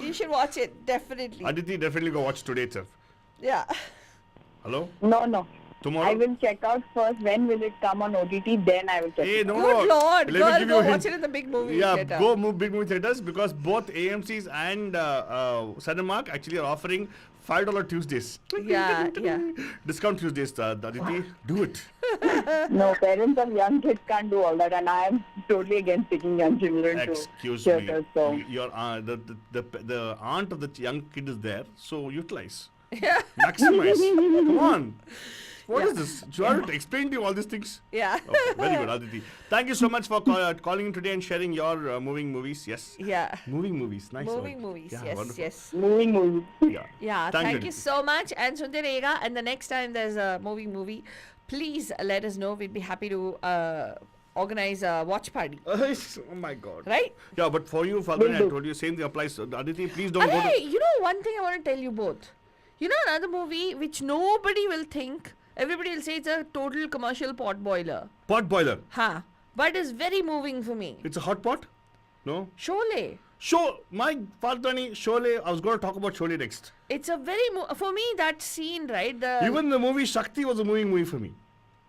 You should watch it, definitely. Aditi, definitely go watch today itself. Yeah. Hello? No. Tomorrow? I will check out first when will it come on OTT. Then I will check. Hey, it no, out. Good no. Lord. Let me Girl, give go you a watch hint. it in the big movie Yeah, theater. go move big movie theaters because both AMCs and Cinemark actually are offering $5 Tuesdays. Yeah. Discount Tuesdays, Aditi. Do it. No, parents of young kids can't do all that, and I am totally against taking young children Excuse to me. theaters. So Your the aunt of the young kid is there, so utilize, Yeah. maximize. Come on. What Yeah. is this? Do you want to explain to you all these things? Yeah. Okay, very good, Aditi. Thank you so much for calling in today and sharing your moving movies. Yes. Yeah. Moving movies. Nice. Moving word. movies. Yeah, yes, wonderful. yes. moving movies. Yeah. Yeah, Thank thank you. you so much. And Sunday Rega, and the next time there's a moving movie, please let us know. We'd be happy to organize a watch party. Oh my God. Right? Yeah, but for you, Falguni, I Will do. told you same thing applies. Aditi, please don't go Hey, to. you know one thing I want to tell you both. You know another movie which nobody will think, everybody will say it's a total commercial pot boiler. Pot boiler. Huh. But it's very moving for me. It's a hot pot? No? Sholay. My Faltani, Sholay, I was going to talk about Sholay next. It's a very for me that scene, right? Even the movie Shakti was a moving movie for me.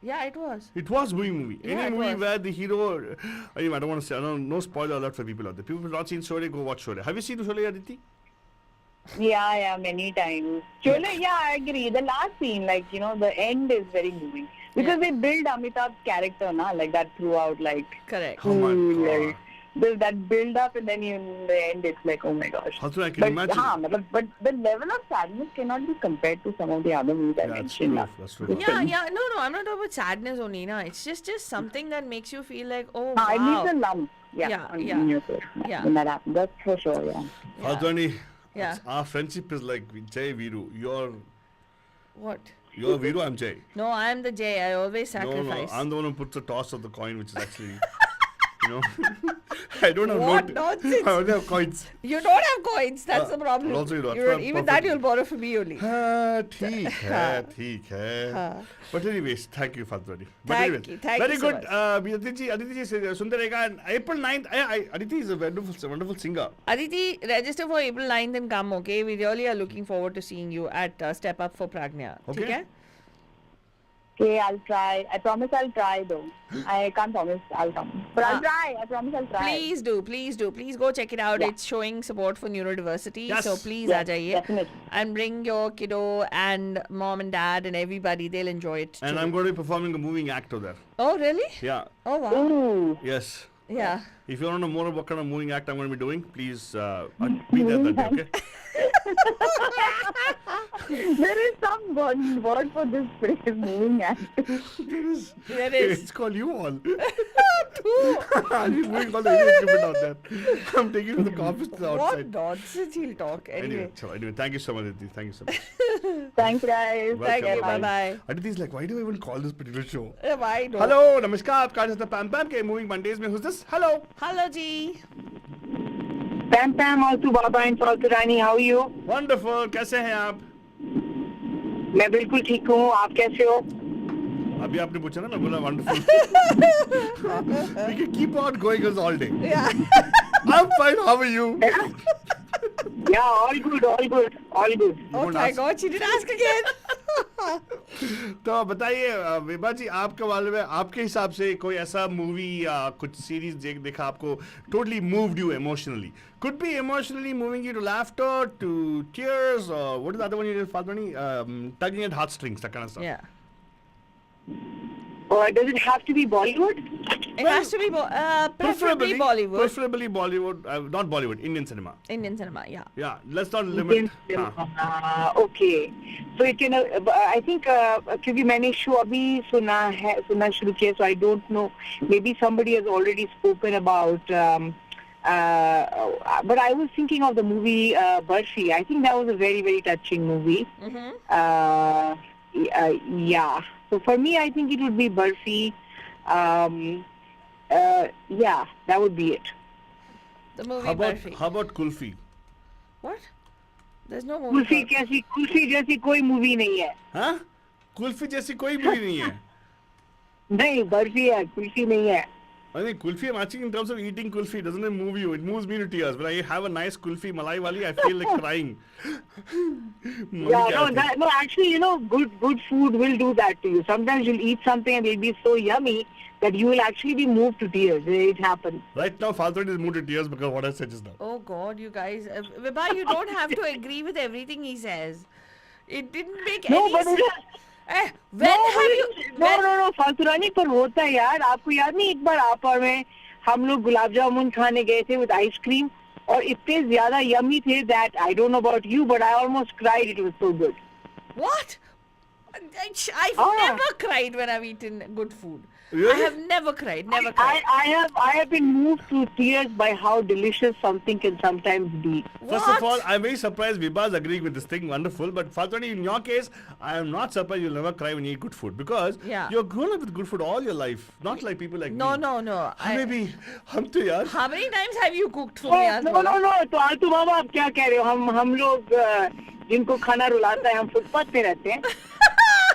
Yeah, it was. It was moving movie. Yeah, Any it movie was. where the hero, anyway, I don't want to say, no spoiler alert for people out there. People who have not seen Sholay, go watch Sholay. Have you seen Sholay, Aditi? Yeah, many times. Sholay, yeah, I agree. The last scene, like, the end is very moving. Because they build Amitabh's character, like that throughout, like, Correct. Oh my cool, God. like, there's that build up and then in the end it's like, oh my gosh. That's what I can imagine. But the level of sadness cannot be compared to some of the other movies I mentioned. That's true. Yeah, no, I'm not talking about sadness only, na. It's just something that makes you feel like, oh, It wow. needs a lump. Yeah. In your throat. Yeah. When that happens, that's for sure, yeah. Faltani, Yeah. our friendship is like Jay Viru. What? You're Viru, I'm Jay. No, I'm the Jay. I always No, sacrifice. I'm the one who puts the toss of the coin, which is actually, I don't have What nonsense. I only have coins. You don't have coins. That's the problem. also you don't. Even that you'll borrow from me only. ठीक है. But anyways, thank you, Faltani. Thank you Very so good. much. Aditi Sundarega, and April 9th. Aditi is a wonderful singer. Aditi, register for April 9th and come, okay? We really are looking forward to seeing you at Step Up for Pragnya. Okay. Okay? Okay, I'll try. I promise I'll try though. I can't promise I'll come. But I'll try. I promise I'll try. Please do. Please go check it out. Yeah. It's showing support for neurodiversity. Yes. So please, Yes, aa jaiye. definitely. And bring your kiddo and mom and dad and everybody. They'll enjoy it And too. I'm going to be performing a moving act over there. Oh, really? Yeah. Oh, wow. Ooh. Yes. Yeah. If you want to know more about what kind of moving act I'm going to be doing, please be there that day, okay? There is some word for this phrase, moving act. There is. It's called you all. Two. I'll be moving all the heavy equipment out there. I'm taking it to the office to the What outside. nonsense he'll talk. Anyway. Anyway, thank you so much, Aditi. Thank you so much. Thanks, guys. Thank you. Welcome. Bye-bye. Aditi's like, why do I even call this particular show? Why not? Hello, namaskar. आपका आज PAMPAM के Moving Mondays में who's this? Hello. Hello, G. PAMPAM, also Baba and Faltu Rani, how are you? Wonderful. कैसे हैं आप? मैं बिल्कुल ठीक हूँ. आप कैसे हो? अभी आपने पूछा ना मैं बोला wonderful. We can keep on going us all day. Yeah. I'm fine. How are you? Yeah, all good. Oh my God, she did ask again. तो बताइए विभा जी, आपके बारे में आपके हिसाब से कोई ऐसा मूवी या कुछ सीरीज देखा आपको totally moved you emotionally? Could be emotionally moving you to laughter, to tears, or what is the other one you did, Faltani? Tugging at heartstrings, that kind of stuff. Yeah. Or does it have to be Bollywood? It has to be preferably Bollywood. Preferably Bollywood, not Bollywood, Indian cinema. Indian cinema, yeah. Yeah, let's not limit. Okay. So it can. I think क्योंकि मैंने show अभी सुनना शुरू किया, so I don't know. Maybe somebody has already spoken about. But I was thinking of the movie Barfi. I think that was a very, very touching movie. Mm-hmm. Yeah. So for me, I think it would be Barfi. Yeah, that would be it. The movie How Barfi. about Kulfi? What? There's no movie. Kulfi जैसी कोई movie नहीं है. हाँ? कुल्फी जैसी कोई movie नहीं है. नहीं, बर्फी है, कुल्फी नहीं है. I think kulfi, I'm asking in terms of eating kulfi, it doesn't move you, it moves me to tears. When I have a nice kulfi malai wali, I feel like crying. Yeah, no, actually, good food will do that to you. Sometimes you'll eat something and it'll be so yummy that you will actually be moved to tears. It happens. Right now, Faltran is moved to tears because of what I said just now. Oh God, you guys. Vibha, you don't have to agree with everything he says. It didn't make any sense. No, फालतूरानी पर होता है यार. आपको याद नहीं एक बार आप और मैं हम लोग गुलाब जामुन खाने गए थे with ice cream और इतने ज्यादा yummy थे that I don't know about you but I almost cried. It was so good. What? I've never cried when I've eaten good food. Really? I have never cried. Never cried. I have been moved to tears by how delicious something can sometimes be. First of all, I'm very surprised Vibha's agreeing with this thing. Wonderful. But Faltani, in your case, I am not surprised you'll never cry when you eat good food because you're grown up with good food all your life. Not like people like me. No. Maybe. हम तो यार. How many times have you cooked for me? No. तो आलतू बाबा आप क्या कह रहे हो? हम लोग जिनको खाना रुलाता है हम फुटपाथ पे रहते हैं.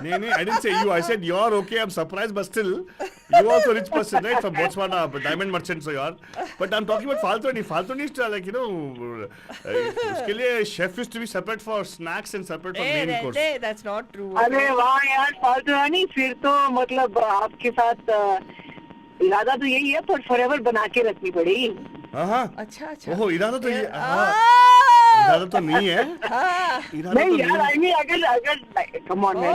No, I didn't say you. I said you're okay. I'm surprised, but still, You also rich person, right? From Botswana, but diamond merchant, so you are. But I'm talking about Faltoni. Faltoni is like, उसके लिए chef used to be separate for snacks and separate for main course. That's not true. अरे वाह यार फालतू रानी फिर तो मतलब आपके साथ इरादा तो यही है पर फॉरएवर बना के रखनी पड़ेगी. हाँ. अच्छा. ओह इरादा तो ये इरादा तो नहीं है. नहीं यार I mean अगर come on man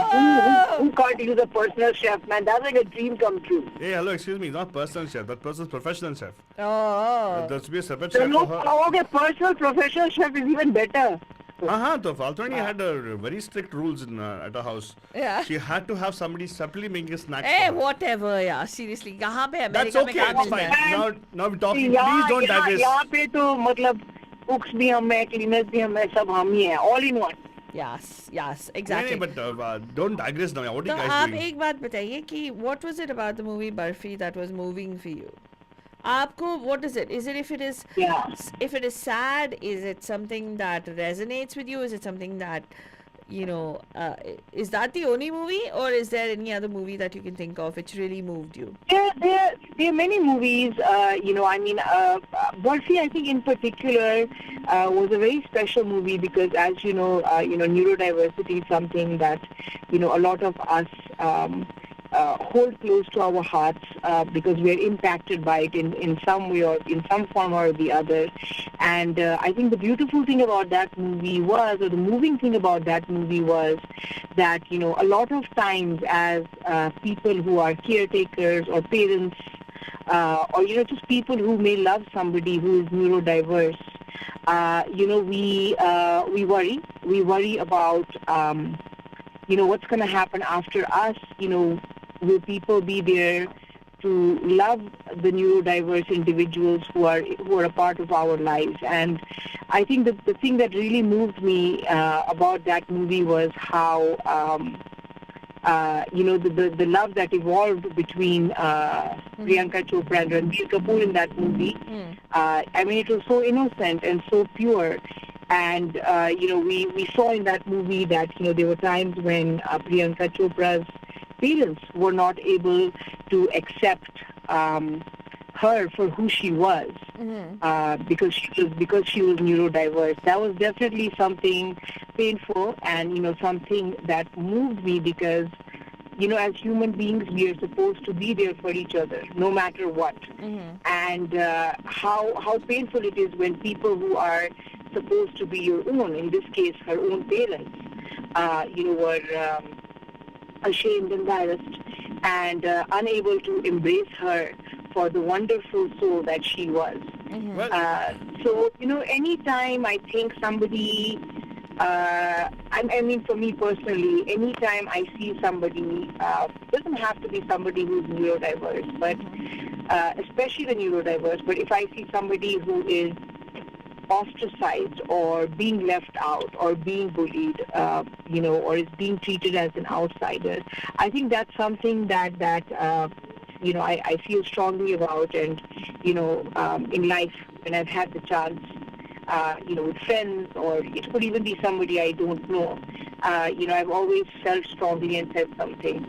who can't use a personal chef man, that's like a dream come true. Hey, hello, excuse me, not personal chef, that person's professional chef. Oh. There should be a separate So chef no, for her. okay, personal professional chef is even better. So Faltoni had very strict rules at her house. Yeah. She had to have somebody separately making snacks Hey, for her. whatever, yeah. Seriously, कहाँ पे That's America में okay, कहाँ that's मिलता fine. है? Now we're talking, please don't digress. यहाँ पे तो मतलब cooks भी हम हैं, cleaners भी हम हैं, सब हम ही हैं, all in one. Yes, exactly. नहीं, but don't digress now. What are तो you guys आप doing? एक बात बताइए कि what was it about the movie Barfi that was moving for you? आपको what is it? Is it Yeah. if it is sad? Is it something that resonates with you? Is it something that is that the only movie, or is there any other movie that you can think of which really moved you? There are many movies, I mean, Barfi, I think in particular, was a very special movie because as you know, neurodiversity is something that, a lot of us, hold close to our hearts because we are impacted by it in some way or in some form or the other. And I think the beautiful thing about that movie was, or the moving thing about that movie was that, a lot of times as people who are caretakers or parents or, just people who may love somebody who is neurodiverse, we worry. We worry about, what's going to happen after us, will people be there to love the neurodiverse individuals who are a part of our lives? And I think the thing that really moved me about that movie was how the love that evolved between Priyanka Chopra and Ranbir Kapoor in that movie. I mean, it was so innocent and so pure. And, we saw in that movie that, there were times when Priyanka Chopra's parents were not able to accept her for who she was because she was neurodiverse. That was definitely something painful and, something that moved me because, as human beings, we are supposed to be there for each other, no matter what. And how painful it is when people who are supposed to be your own, in this case, her own parents, were ashamed, embarrassed, and unable to embrace her for the wonderful soul that she was. So, anytime I think somebody, I mean, for me personally, anytime I see somebody, doesn't have to be somebody who's neurodiverse, but especially the neurodiverse, but if I see somebody who is ostracized or being left out or being bullied, or is being treated as an outsider, I think that's something that I feel strongly about. And, in life, when I've had the chance, with friends, or it could even be somebody I don't know, I've always felt strongly and said something.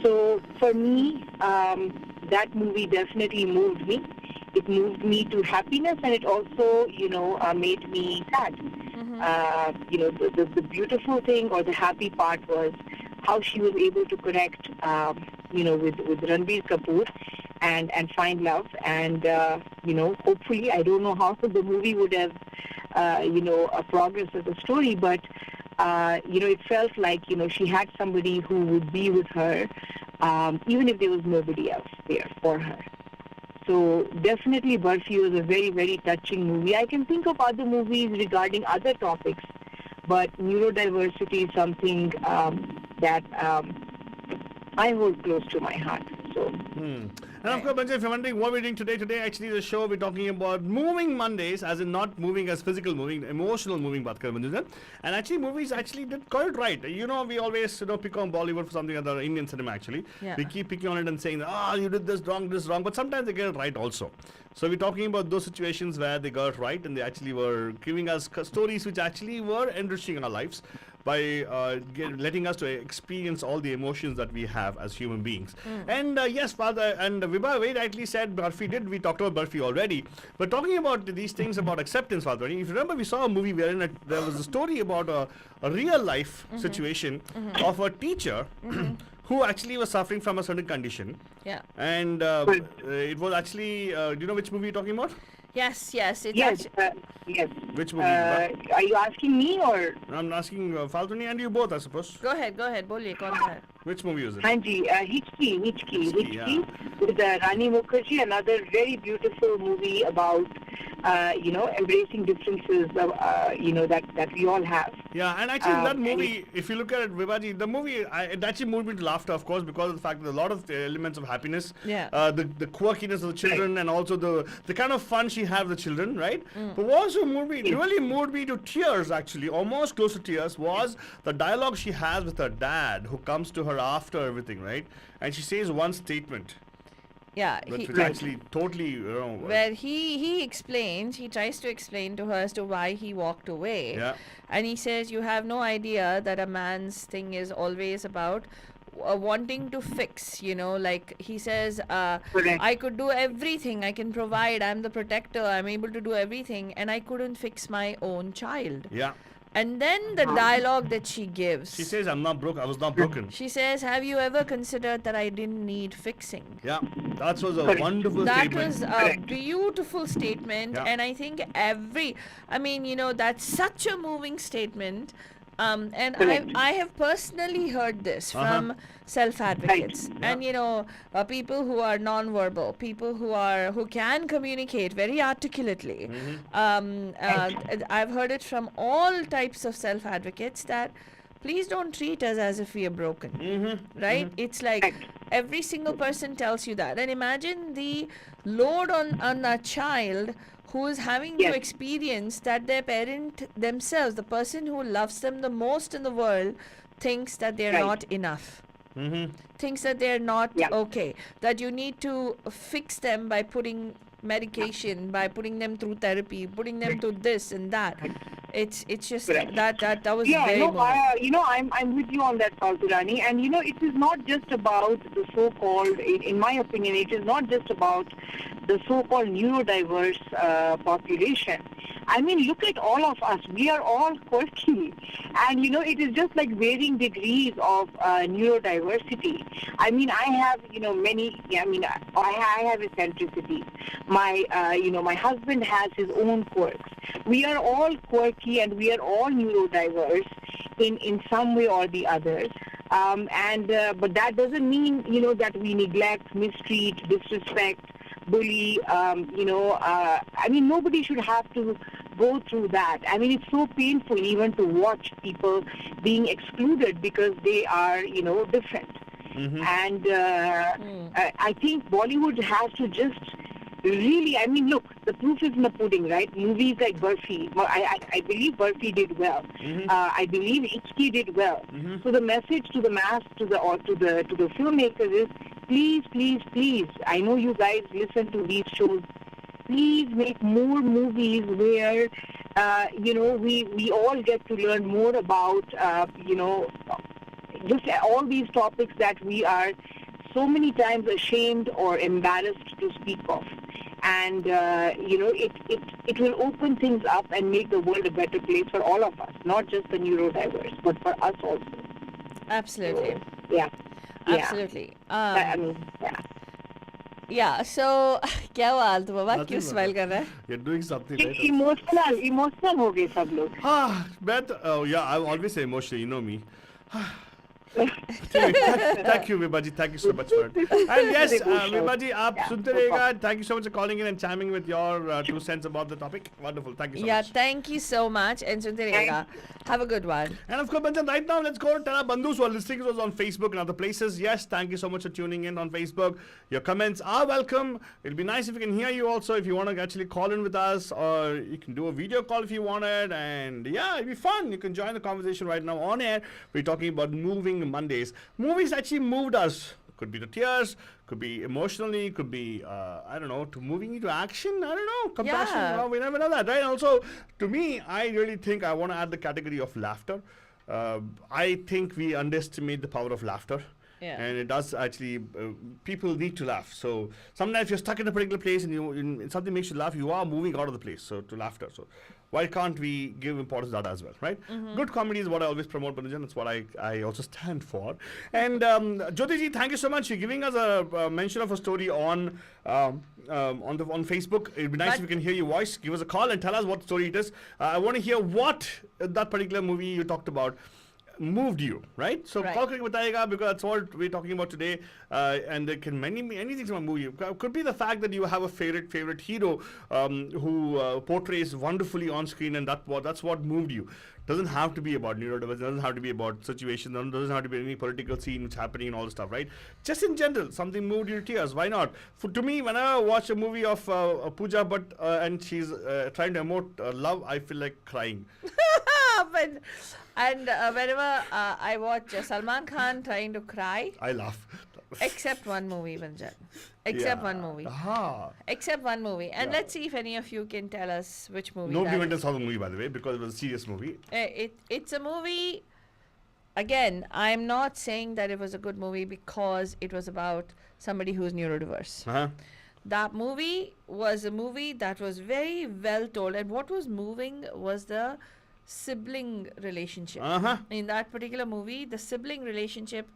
So for me, that movie definitely moved me. It moved me to happiness, and it also, made me sad. The beautiful thing or the happy part was how she was able to connect, with Ranbir Kapoor and find love. And, hopefully, I don't know how the movie would have, progressed as a story, but, it felt like, she had somebody who would be with her, even if there was nobody else there for her. So definitely Barfi was a very, very touching movie. I can think of other movies regarding other topics, but neurodiversity is something that I hold close to my heart. So. And of course, Banjay, if you're wondering what we're doing today actually the show we're talking about moving Mondays, as in not moving as physical moving, emotional moving. And actually movies actually did quite right. We always pick on Bollywood for something other, Indian cinema actually. Yeah. We keep picking on it and saying, you did this wrong, but sometimes they get it right also. So we're talking about those situations where they got it right and they actually were giving us stories which actually were enriching our lives. by letting us to experience all the emotions that we have as human beings. And yes, Father, and Vibha very rightly said, we talked about Burfi already, but talking about these things about acceptance, Father, if you remember, we saw a movie wherein there was a story about a real life situation of a teacher who actually was suffering from a certain condition. Yeah. And it was actually, do you know which movie you're talking about? Yes, it's Yes, yes. Which movie? Are you asking me or? I'm asking Faltuni and you both, I suppose. Go ahead, बोलिए कौन सा है? Which movie was it? Hanji, Hichki, yeah. with Rani Mukherjee, another very beautiful movie about, embracing differences, that we all have. Yeah, and actually that movie, if you look at it, Vivaji, the movie, it actually moved me to laughter, of course, because of the fact that a lot of the elements of happiness, Yeah. The quirkiness of the children, and also the kind of fun she had with the children, right? But what also really moved me to tears, actually, almost close to tears, was the dialogue she has with her dad, who comes to her after everything, right? And she says one statement, Yeah, which he, is actually totally, where he explains, he tries to explain to her as to why he walked away. Yeah. And he says, you have no idea that a man's thing is always about wanting to fix, like he says, Correct. I could do everything, I can provide, I'm the protector, I'm able to do everything, and I couldn't fix my own child. yeah. And then the dialogue that she gives. She says, I'm not broke, I was not broken. She says, have you ever considered that I didn't need fixing? Yeah, that was a Correct. wonderful That statement. was a Correct. beautiful statement, Yeah. and I think that's such a moving statement. And Correct. I have personally heard this from self-advocates, Right. and people who are non-verbal, people who can communicate very articulately. I've heard it from all types of self-advocates that please don't treat us as if we are broken, right? It's like Correct. every single person tells you that, and imagine the load on a child who is having to Yes. experience that their parent themselves, the person who loves them the most in the world, thinks that they're Right. not enough, Mm-hmm. thinks that they're not Yeah. okay, that you need to fix them by putting medication, by putting them through therapy, putting them through this and that. It's just Correct. that was Yeah, very no, moving. I'm with you on that, Falturani. And it is not just about the so-called, in my opinion, it is not just about the so-called neurodiverse population. I mean, look at all of us. We are all quirky. And, it is just like varying degrees of neurodiversity. I mean, I have, I have eccentricities. My husband has his own quirks. We are all quirky and we are all neurodiverse in some way or the other. But that doesn't mean, that we neglect, mistreat, disrespect, bully, nobody should have to go through that. I mean, it's so painful even to watch people being excluded because they are, different. And I think Bollywood has to just really, look, the proof is in the pudding, right? Movies like Burfi, I believe Burfi did well. I believe Ichki did well. So the message to the mass, to the filmmakers is, please, I know you guys listen to these shows. Please make more movies where, we all get to learn more about, just all these topics that we are so many times ashamed or embarrassed to speak of. And, it will open things up and make the world a better place for all of us, not just the neurodiverse, but for us also. Absolutely. Yeah. Absolutely. Yeah. Yeah, so क्या हुआ हाल तुम्हारा? Nothing, क्यों smile कर रहा है? You're doing something, right? Emotional हो गए सब लोग. Yeah, I always say emotional, you know me. Thank you, Vibaji. Thank you so much for it. And yes, Vibaji, aap sunte rahega. Thank you so much for calling in and chiming with your 2 cents about the topic. Wonderful. Thank you so Yeah, much. thank you so much. And सुनते रहिएगा. Have a good one. And of course, Banjan, right now, let's go tell our bandhus who are listening to us on Facebook and other places. Yes, thank you so much for tuning in on Facebook. Your comments are welcome. It'll be nice if we can hear you also if you want to actually call in with us, or you can do a video call if you wanted. And yeah, it'll be fun. You can join the conversation right now on air. We're talking about moving Mondays. Movies actually moved us. Could be to tears, could be emotionally, could be, to moving into action. I don't know, compassion. Yeah. We never know that, right? Also, to me, I really think I want to add the category of laughter. I think we underestimate the power of laughter. Yeah. And it does actually, people need to laugh. So sometimes you're stuck in a particular place and something makes you laugh, you are moving out of the place, so to laughter. So why can't we give importance to that as well, right? Good comedy is what I always promote, Panujan. That's what I also stand for. And Jyotiji, thank you so much. You're giving us a mention of a story on Facebook. It'd be nice if we can hear your voice. Give us a call and tell us what story it is. I want to hear what that particular movie you talked about moved you, right? So Right. call करके बताइएगा, because that's what we're talking about today. And there can many things move you. Could be the fact that you have a favorite hero who portrays wonderfully on screen, and that's what moved you. Doesn't have to be about neurodiversity, doesn't have to be about situation, doesn't have to be any political scene which happening and all this stuff, right? Just in general, something moved your tears. Why not? To me, when I watch a movie of Pooja Bhatt and she's trying to emote love, I feel like crying. Whenever I watch Salman Khan trying to cry, I laugh. except one movie, Banjan. Except one movie. Aha. Except one movie. And Yeah. let's see if any of you can tell us which movie Nobody that went and is. saw the movie, by the way, because it was a serious movie. It's a movie. Again, I'm not saying that it was a good movie because it was about somebody who's neurodiverse. Uh-huh. That movie was a movie that was very well told, and what was moving was the sibling relationship. Uh-huh. In that particular movie, the sibling relationship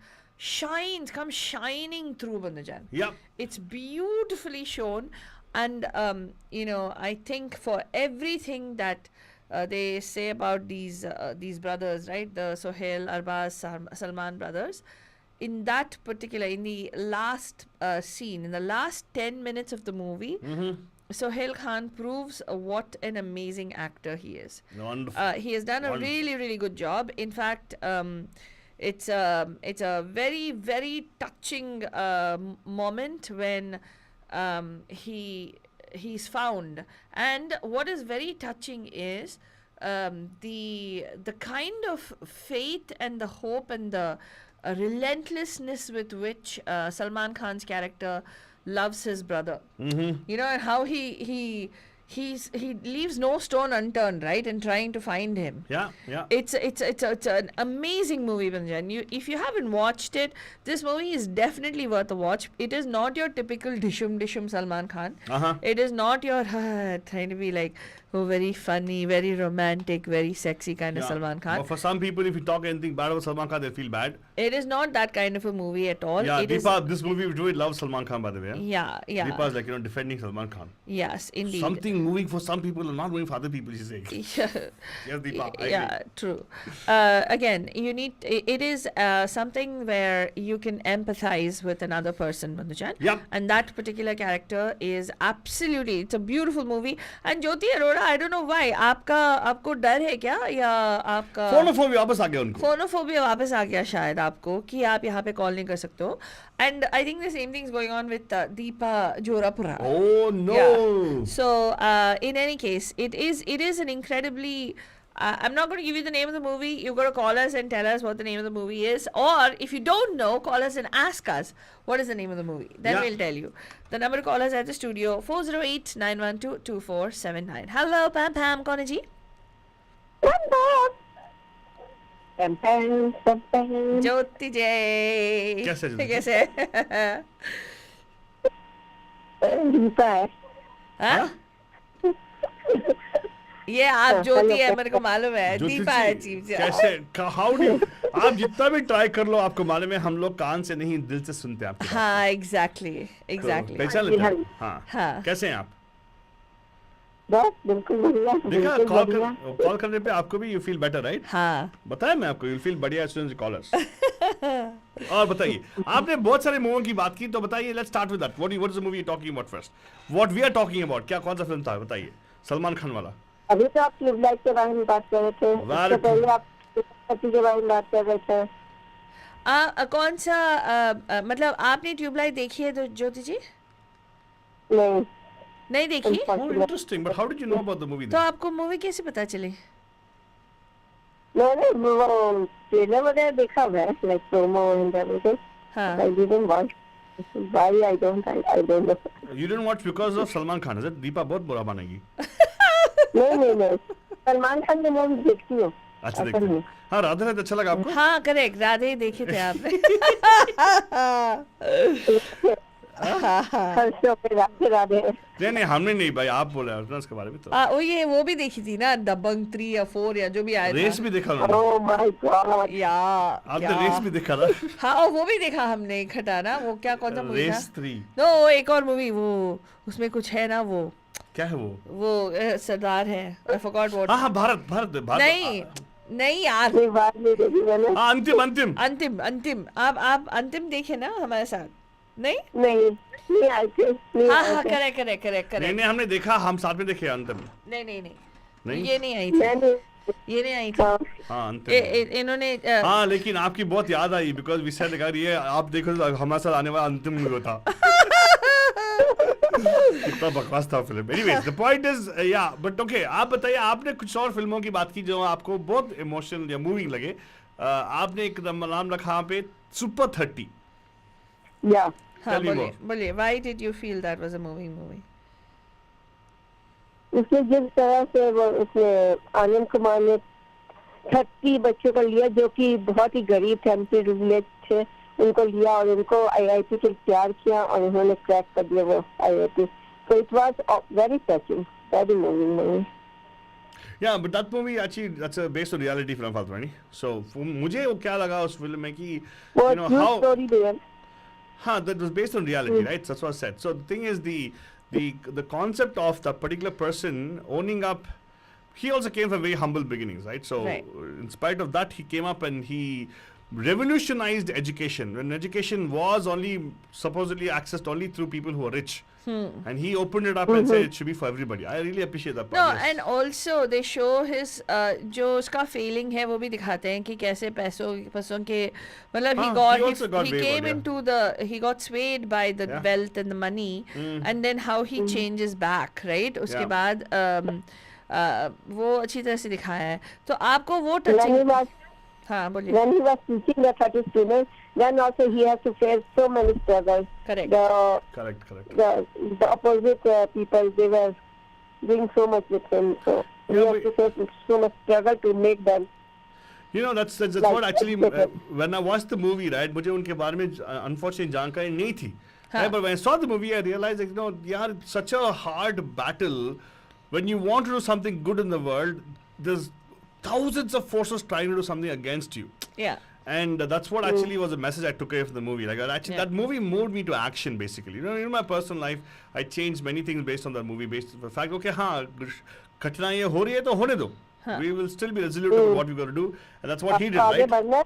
comes shining through, Bandajan. Yep. It's beautifully shown, and I think for everything that they say about these brothers, right, the Sohail, Arbaz, Salman brothers, in the last scene, in the last 10 minutes of the movie, Sohail Khan proves what an amazing actor he is. Wonderful. He has done a Wonderful. really, really good job. In fact, it's a very, very touching moment when he's found. And what is very touching is the kind of faith and the hope and the relentlessness with which Salman Khan's character loves his brother. Mm-hmm. You know, and how he leaves no stone unturned, right, in trying to find him. Yeah, yeah. It's an amazing movie, Banjan. If you haven't watched it, this movie is definitely worth a watch. It is not your typical dishum Salman Khan. Uh-huh. It is not your trying to be like, oh, very funny, very romantic, very sexy kind of Yeah. Salman Khan. But for some people, if you talk anything bad about Salman Khan, they feel bad. It is not that kind of a movie at all. Yeah, It is- Deepa, this movie we do it loves Salman Khan, by the way. yeah, yeah. Deepa's like, defending Salman Khan. Yes, indeed. Something moving for some people and not moving for other people, she's saying. Yeah. Yes, Deepa, I Yeah, agree. true. Again, it is something where you can empathize with another person, Bandujan. Yep. And that particular character is absolutely, it's a beautiful movie. And Jyoti Arora, I don't know why, आपको डर है क्या या आपका Phonophobia वापस आ गया उनको. Phonophobia वापस आ गया शायद आपको कि आप यहाँ पे कॉल नहीं कर सकते हो. And I think the same thing is going on with Deepa Jorapura. Oh no. Yeah. So in any case, it is an incredibly. I'm not going to give you the name of the movie. You've got to call us and tell us what the name of the movie is. Or if you don't know, call us and ask us what is the name of the movie. Then Yeah. we'll tell you. The number to call us at the studio 408-912-2479. Hello, Pam Pam, कौन है जी? ज्योति जय. कैसे ज्योति? कैसे? हाँ? ये आप ज्योति है, मेरे को मालूम है. ज्योति दीपा है जी, चीफ. कैसे हाउ डू आप जितना भी ट्राई कर लो, आपको मालूम है हम लोग कान से नहीं दिल से सुनते हैं आपकी बात। हाँ, एग्जैक्टली तो एग्जैक्टली. पहचान लेते हैं। हाँ हाँ. कैसे हैं आप? बस बिल्कुल बढ़िया देखा बिल्कुल बढ़िया कॉल करने पे आपको भी यू फील बेटर, राइट? हाँ. बताया मैं आपको, यू फील बढ़िया as soon as you call us. और बताइए, आपने बहुत सारे मूवी की बात की, तो बताइए, let's start with that. What is the movie you talking about first? What we are talking about, क्या कौन सा फिल्म था बताइए? सलमान खान वाला? अभी तो आप ट्यूबलाइट के बारे में बात कर रहे थे, उससे पहले आप पति के बारे में बात कर रहे थे. कौन सा मतलब आपने ट्यूबलाइट देखी है तो ज्योति जी? नहीं नहीं देखी? Oh, interesting. But how did you know about the movie तो then? आपको मूवी कैसे पता चली? मैंने वो ट्रेलर वगैरह देखा हुआ है, लाइक प्रोमो एंड एवरीथिंग. हाँ. I didn't watch. Why I don't know. You didn't watch because of Salman Khan, is it? Deepa बहुत बुरा मानेगी. नहीं सलमान खान की मूवी देखती हूँ. अच्छा देखते हैं। हाँ राधे राधे अच्छा लगा आपको? हाँ करेक्ट, राधे देखे थे आपने? हर शो पे राधे राधे। नहीं हमने नहीं भाई, आप बोले उसके बारे में तो। वो भी देखी थी ना, दबंग 3 या 4 या जो भी आया रेस था। भी देखा उन्होंने? ओह माय गॉड, आपने रेस भी देखा ना? हाँ और वो भी देखा हमने इकट्ठा ना, वो क्या कौन सा मूवी था? रेस 3। नो एक और मूवी, वो उसमें कुछ है ना, वो क्या है वो सरदार है, आई फॉरगॉट व्हाट। हाँ भारत नहीं यार, नहीं बात नहीं देखी मैंने। हाँ अंतिम अंतिम आप अंतिम देखे ना हमारे साथ? नहीं नहीं आई थी, नहीं हाँ आए हाँ थे। करेक्ट नहीं हमने देखा, हम साथ में देखे अंतिम। नहीं ये नहीं आई थी, मैंने ये नहीं आई थी। हाँ अंतिम इन्होंने हाँ, लेकिन आपकी बहुत याद आई बिकॉज वी सेड अगर ये आप देखो तो हमारे साथ आने वाला अंतिम मूवी था। कितना बकवास था film. Anyways the point is या बट ओके, आप बताइए, आपने कुछ और फिल्मों की बात की जो आपको बहुत इमोशनल या मूविंग लगे। आपने एक नाम रखा यहाँ पे सुपर 30। या हाँ Tell me बोलिए why did you feel that was a moving movie? उसमें जिस तरह से वो उसमें आनंद कुमार ने 30 बच्चों को लिया जो कि बहुत ही गरीब फैमिली रिलेट थे, उनको लिया और उनको आईआईटी से तैयार किया और उन्होंने क्रैक कर दिया वो IIT. So it was very touching, very moving movie. Yeah, but that movie actually that's based on reality film Fatwani. So मुझे वो क्या लगा उस फिल्म में कि वो you know true how story there. that was based on reality, right? That's what I said. So the thing is the concept of that particular person owning up, he also came from very humble beginnings, right? So Right. in spite of that, he came up and he revolutionized education when education was only supposedly accessed only through people who are rich. And he opened it up and said it should be for everybody. I really appreciate that part. No, yes. and also they show his जो उसका feeling है वो भी दिखाते हैं कि कैसे पैसों के मतलब he came into he got swayed by the Yeah. wealth and the money and then how he changes back, right? उसके Yeah. बाद वो अच्छी तरह से दिखाया है। तो आपको वो When he touching, was हाँ बोलिए। when he was teaching the 30 students, then also he has to face so many struggles. Correct. Correct. The opposite people, they were doing so much with him, so he Yeah, has to face so much struggle to make them. You know, that's Like, what actually okay. when I watched the movie, right, मुझे उनके बारे में unfortunately जानकारी नहीं थी, हाँ. right? But when I saw the movie, I realized that, you know, यार, it's such a hard battle when you want to do something good in the world. There's thousands of forces trying to do something against you, Yeah. and that's what actually was a message I took away from the movie. Like actually, Yeah. that movie moved me to action. Basically, you know, in my personal life, I changed many things based on that movie, based on the fact, okay, हाँ, कठिनाइयाँ हो रही है तो होने दो. हाँ. We will still be resolute about what we got to do, and that's what he did, आगे right? बढ़ना है,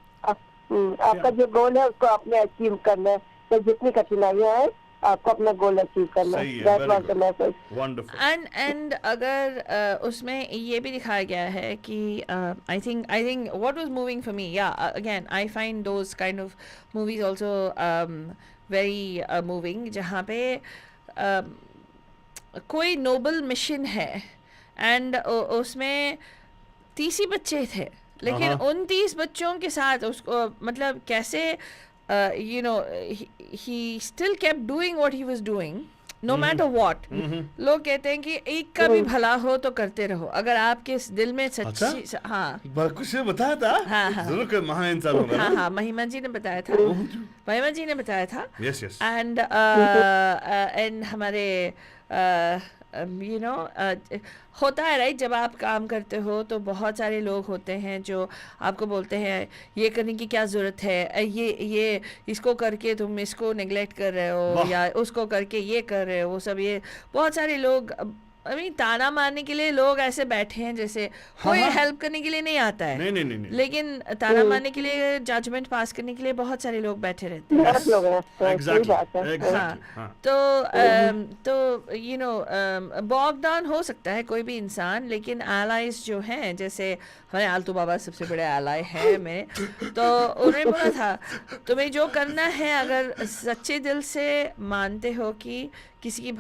आपका जो गोल है उसको आपने अचीव करना है, तो जितनी कठिनाइयाँ हैं आपको अपना गोल अचीव करना सही है. है, That very was the good. message. Wonderful. And अगर उसमें ये भी दिखाया गया है कि I think what was moving for me, again I find those kind of movies also very moving, जहाँ पे कोई नोबल मिशन है एंड उसमें 30 ही बच्चे थे, लेकिन उन 30 बच्चों के साथ उसको मतलब कैसे you know he still kept doing what he was doing no matter what. लोग कहते हैं कि एक का भी भला हो तो करते रहो, अगर आपके इस दिल में सच्ची हाँ कुछ ने बताया था? हाँ. जरूर कोई महान इंसान होगा ना? हाँ महिमा जी ने बताया था, महिमा जी ने बताया था. Yes. एंड हमारे you know होता है राइट, जब आप काम करते हो तो बहुत सारे लोग होते हैं जो आपको बोलते हैं ये करने की क्या ज़रूरत है, ये इसको करके तुम इसको नेग्लेक्ट कर रहे हो या उसको करके ये कर रहे हो, वो सब ये बहुत सारे लोग ताना मारने के लिए लोग ऐसे बैठे हैं जैसे कोई हेल्प करने के लिए नहीं आता है. नहीं. लेकिन ताना मारने के लिए जजमेंट पास करने के लिए बहुत सारे लोग बैठे रहते हैं. बहुत लोग हैं, सही बात है. Exactly. तो you know बॉग डाउन हो सकता है कोई भी इंसान, लेकिन allies जो हैं, जैसे हमारे आलतू बाबा सबसे बड़े ally हैं मेरे, तो उन्होंने बोला था तुम्हें जो करना है अगर सच्चे दिल से मानते हो कि किसी की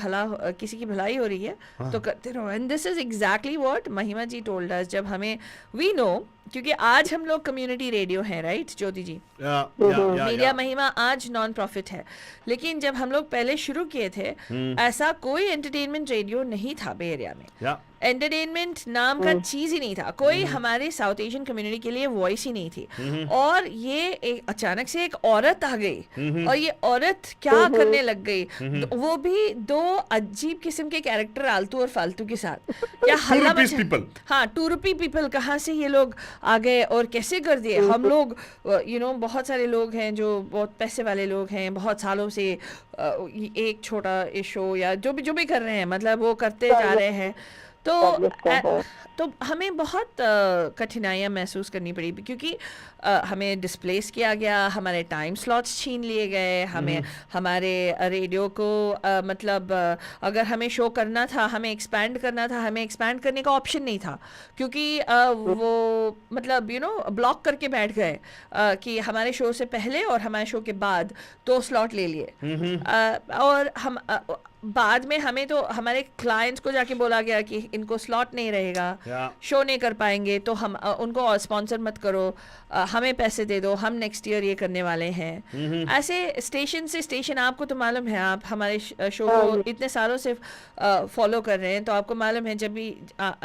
भलाई हो रही है तो करते रहो. And this is exactly what महिमा जी टोल्ड अस. जब हमें वी नो, क्योंकि आज हम लोग कम्युनिटी रेडियो है राइट ज्योति जी, मीडिया महिमा आज नॉन प्रॉफिट है, लेकिन जब हम लोग पहले शुरू किए थे ऐसा कोई एंटरटेनमेंट रेडियो नहीं था बे एरिया में. एंटरटेनमेंट नाम का चीज ही नहीं था, कोई हमारे साउथ एशियन कम्युनिटी के लिए वॉइस ही नहीं थी। और ये अचानक से एक औरत आ गई और ये औरत क्या करने लग गई, वो भी दो अजीब किस्म के कैरेक्टर आलतू और फालतू के साथ, क्या हल्ला मचा। हाँ, 2 रुपी पीपल, कहाँ से ये लोग आ गए और कैसे कर दिए। हम लोग बहुत सारे लोग हैं जो बहुत पैसे वाले लोग हैं, बहुत सालों से एक छोटा शो या जो भी कर रहे हैं, मतलब वो करते जा रहे हैं। तो हमें बहुत कठिनाइयाँ महसूस करनी पड़ी, क्योंकि हमें डिस्प्लेस किया गया, हमारे टाइम स्लॉट्स छीन लिए गए, हमें हमारे रेडियो को मतलब अगर हमें शो करना था, हमें एक्सपैंड करना था, हमें एक्सपैंड करने का ऑप्शन नहीं था, क्योंकि वो मतलब ब्लॉक करके बैठ गए कि हमारे शो से पहले और हमारे शो के बाद 2 स्लॉट ले लिए। और हम बाद में हमें तो हमारे क्लाइंट्स को जाके बोला गया कि इनको स्लॉट नहीं रहेगा, शो नहीं कर पाएंगे, तो हम उनको स्पॉन्सर मत करो, हमें पैसे दे दो, हम नेक्स्ट ईयर ये करने वाले हैं। ऐसे स्टेशन से स्टेशन, आपको तो मालूम है, आप हमारे शो को इतने सालों से फॉलो कर रहे हैं, तो आपको मालूम है जब भी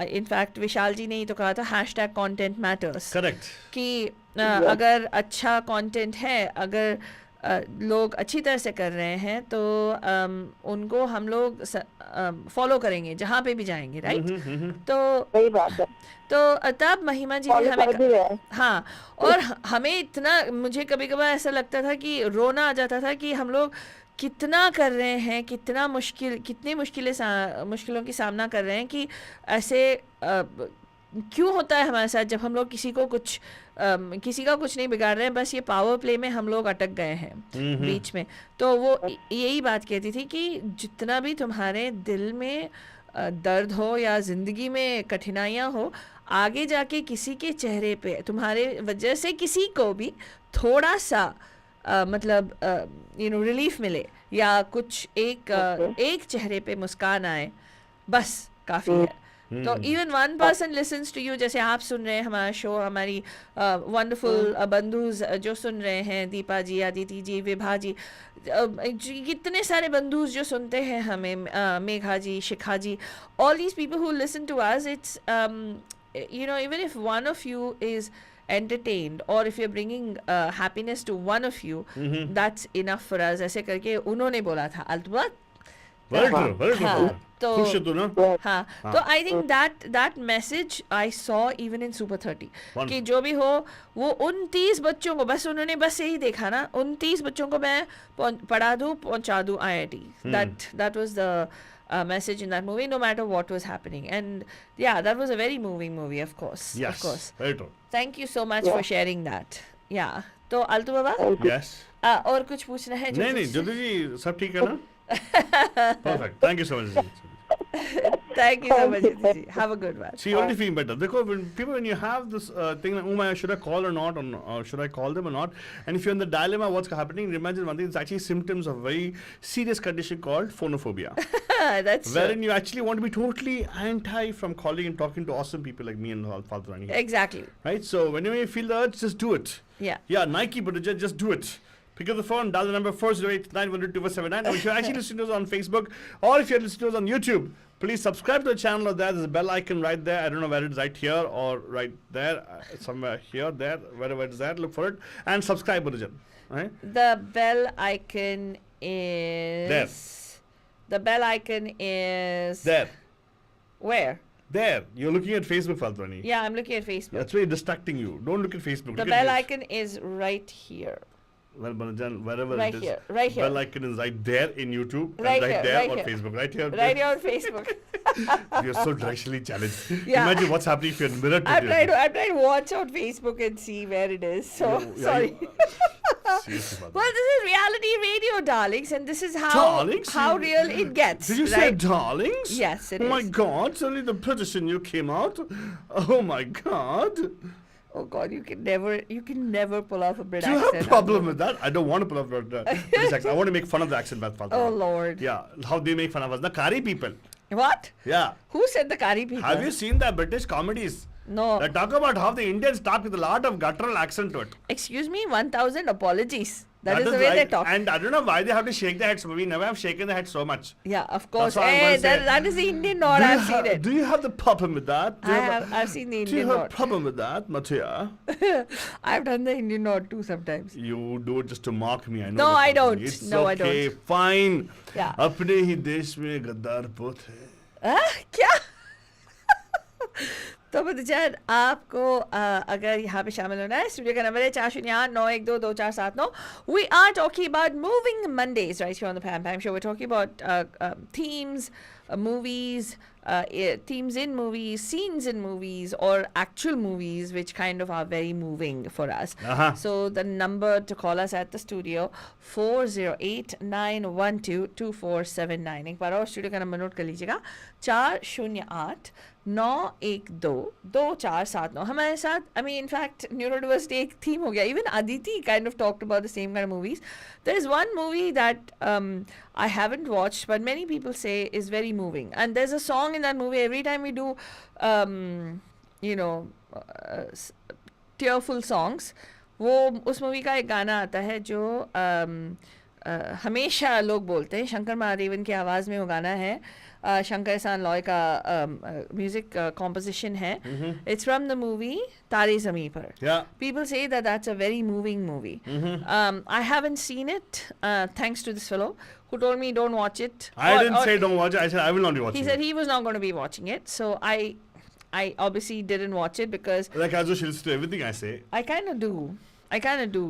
इनफैक्ट विशाल जी ने ही तो कहा था #content matters, कि अगर अच्छा कंटेंट है, अगर लोग अच्छी तरह से कर रहे हैं, तो उनको हम लोग फॉलो करेंगे जहाँ पे भी जाएंगे, राइट। तो सही बात है। तो तब महिमा जी ने हमें, हाँ, और हमें इतना, मुझे कभी कभार ऐसा लगता था कि रोना आ जाता था कि हम लोग कितना कर रहे हैं, कितनी मुश्किलों की सामना कर रहे हैं, कि ऐसे क्यों होता है हमारे साथ, जब हम लोग किसी का कुछ नहीं बिगाड़ रहे हैं, बस ये पावर प्ले में हम लोग अटक गए हैं बीच में। तो वो यही बात कहती थी कि जितना भी तुम्हारे दिल में दर्द हो या जिंदगी में कठिनाइयाँ हो, आगे जाके किसी के चेहरे पे तुम्हारे वजह से किसी को भी थोड़ा सा मतलब रिलीफ मिले, या कुछ एक चेहरे पे मुस्कान आए, बस काफ़ी है। तो even 1 person listens to you, जैसे आप सुन रहे हैं हमारा शो, हमारी वंडरफुल बंधुज जो सुन रहे हैं, दीपा जी, अदिति जी, विभा जी, कितने सारे बंधुज जो सुनते हैं हमें, मेघा जी, शिखा जी, all these people who listen to us, it's even if one of you is entertained or if you're bringing happiness to one of you, that's enough for us, ऐसे करके उन्होंने बोला था। तो I think that message I saw even in super 30 कि जो भी हो, वो 29 बच्चों को बस यही देखा ना, 29 बच्चों को मैं पढ़ा दूं, पहुंचा दूं IIT। That was the message in that movie, no matter what was happening. And yeah, that was a very moving movie, of course. Yes, of course. very true. Thank you so much for sharing that. Yeah. तो अल्तू बाबा, yes, और कुछ पूछना है? नहीं, ज्योति जी सब ठीक है ना? Perfect. Thank you so much. Thank you so much, Jyoti ji. Have a good one. So you're already feeling better. Because when you have this thing like, should I call or not, or should I call them or not? And if you're in the dilemma, what's happening? Imagine one thing, it's actually symptoms of a very serious condition called phonophobia. That's wherein you actually want to be totally anti from calling and talking to awesome people like me and Faltu Rani. Exactly. Right? So whenever you feel the urge, just do it. Yeah. Yeah, Nike, but just do it. Pick up the phone, dial the number 408-912-2479. And if you're actually listening to us on Facebook, or if you're listening to us on YouTube, please subscribe to the channel of that. There's a bell icon right there. I don't know where it is, right here or right there. Somewhere here, there, wherever it is at. Look for it. And subscribe, Bhujan. Right? The bell icon is... There. The bell icon is... There. Where? There. You're looking at Facebook, Faltwani. Yeah, I'm looking at Facebook. That's very distracting you. Don't look at Facebook. The bell icon is right here. Well, Banajan, wherever right it is. Here, right here. Bell icon is right there in YouTube. Right and here, there right on here. Facebook. Right here. Right here on Facebook. You're so racially challenged. Yeah. Imagine what's happening if you're in mirror to I'm trying to watch on Facebook and see where it is. So, sorry. Seriously, well, this is reality radio, darlings, and this is darlings? how real it gets. Did you say darlings? Yes, it is. Oh my God! Suddenly the British in you came out. Oh my God! Oh God, you can never pull off a Brit accent. Do you accent. have a problem with that? I don't want to pull off a British accent. I want to make fun of the accent. Oh Lord. Yeah, how they make fun of us. The Kari people. What? Yeah. Who said the Kari people? Have you seen the British comedies? No. They talk about how the Indians talk with a lot of guttural accent to it. Excuse me, 1,000 apologies. That is the way they talk. And I don't know why they have to shake their heads. We never have shaken their head so much. Yeah, of course. That's what I'm gonna say. That is the Indian nod. I've seen it. Do you have the problem with that? I've seen the Do you Indian have a nod. problem with that, Mathiya? I've done the Indian nod too sometimes. You do it just to mock me. I know. No, that I probably. don't. It's No, I okay, don't. fine. Yeah. अपने ही देश में गद्दार बहुत है. क्या? तो बच्चन आपको अगर यहाँ पे शामिल होना है स्टूडियो का नंबर है 4089122479. We are talking about moving Mondays right here on the Pam Pam Show. We're talking about themes, movies, themes in movies, scenes in movies, or actual movies which kind of are very moving for us. So the number to call us at the studio 408-912-2479. एक बार और studio का number note कर लीजिएगा 408-912-2479. हमारे साथ in fact neurodiversity एक theme हो गया. Even Aditi kind of talked about the same kind of movies. There is one movie that I haven't watched but many people say is very moving, and there's a song in that movie every time we do tearful songs. वो उस movie का एक गाना आता है जो हमेशा लोग बोलते हैं. शंकर महादेवन की आवाज़ में वो गाना है. शंकर एहसान लॉय का म्यूजिक कॉम्पोजिशन है. It's from the movie तारे ज़मीं पर. Yeah. People say that that's a very moving movie. I haven't seen it thanks to this fellow who told me don't watch it. I didn't say don't watch it. I said I will not be watching He said it. he was not going to be watching it. So I obviously didn't watch it because Like as though she listens to everything I say. I kind of do.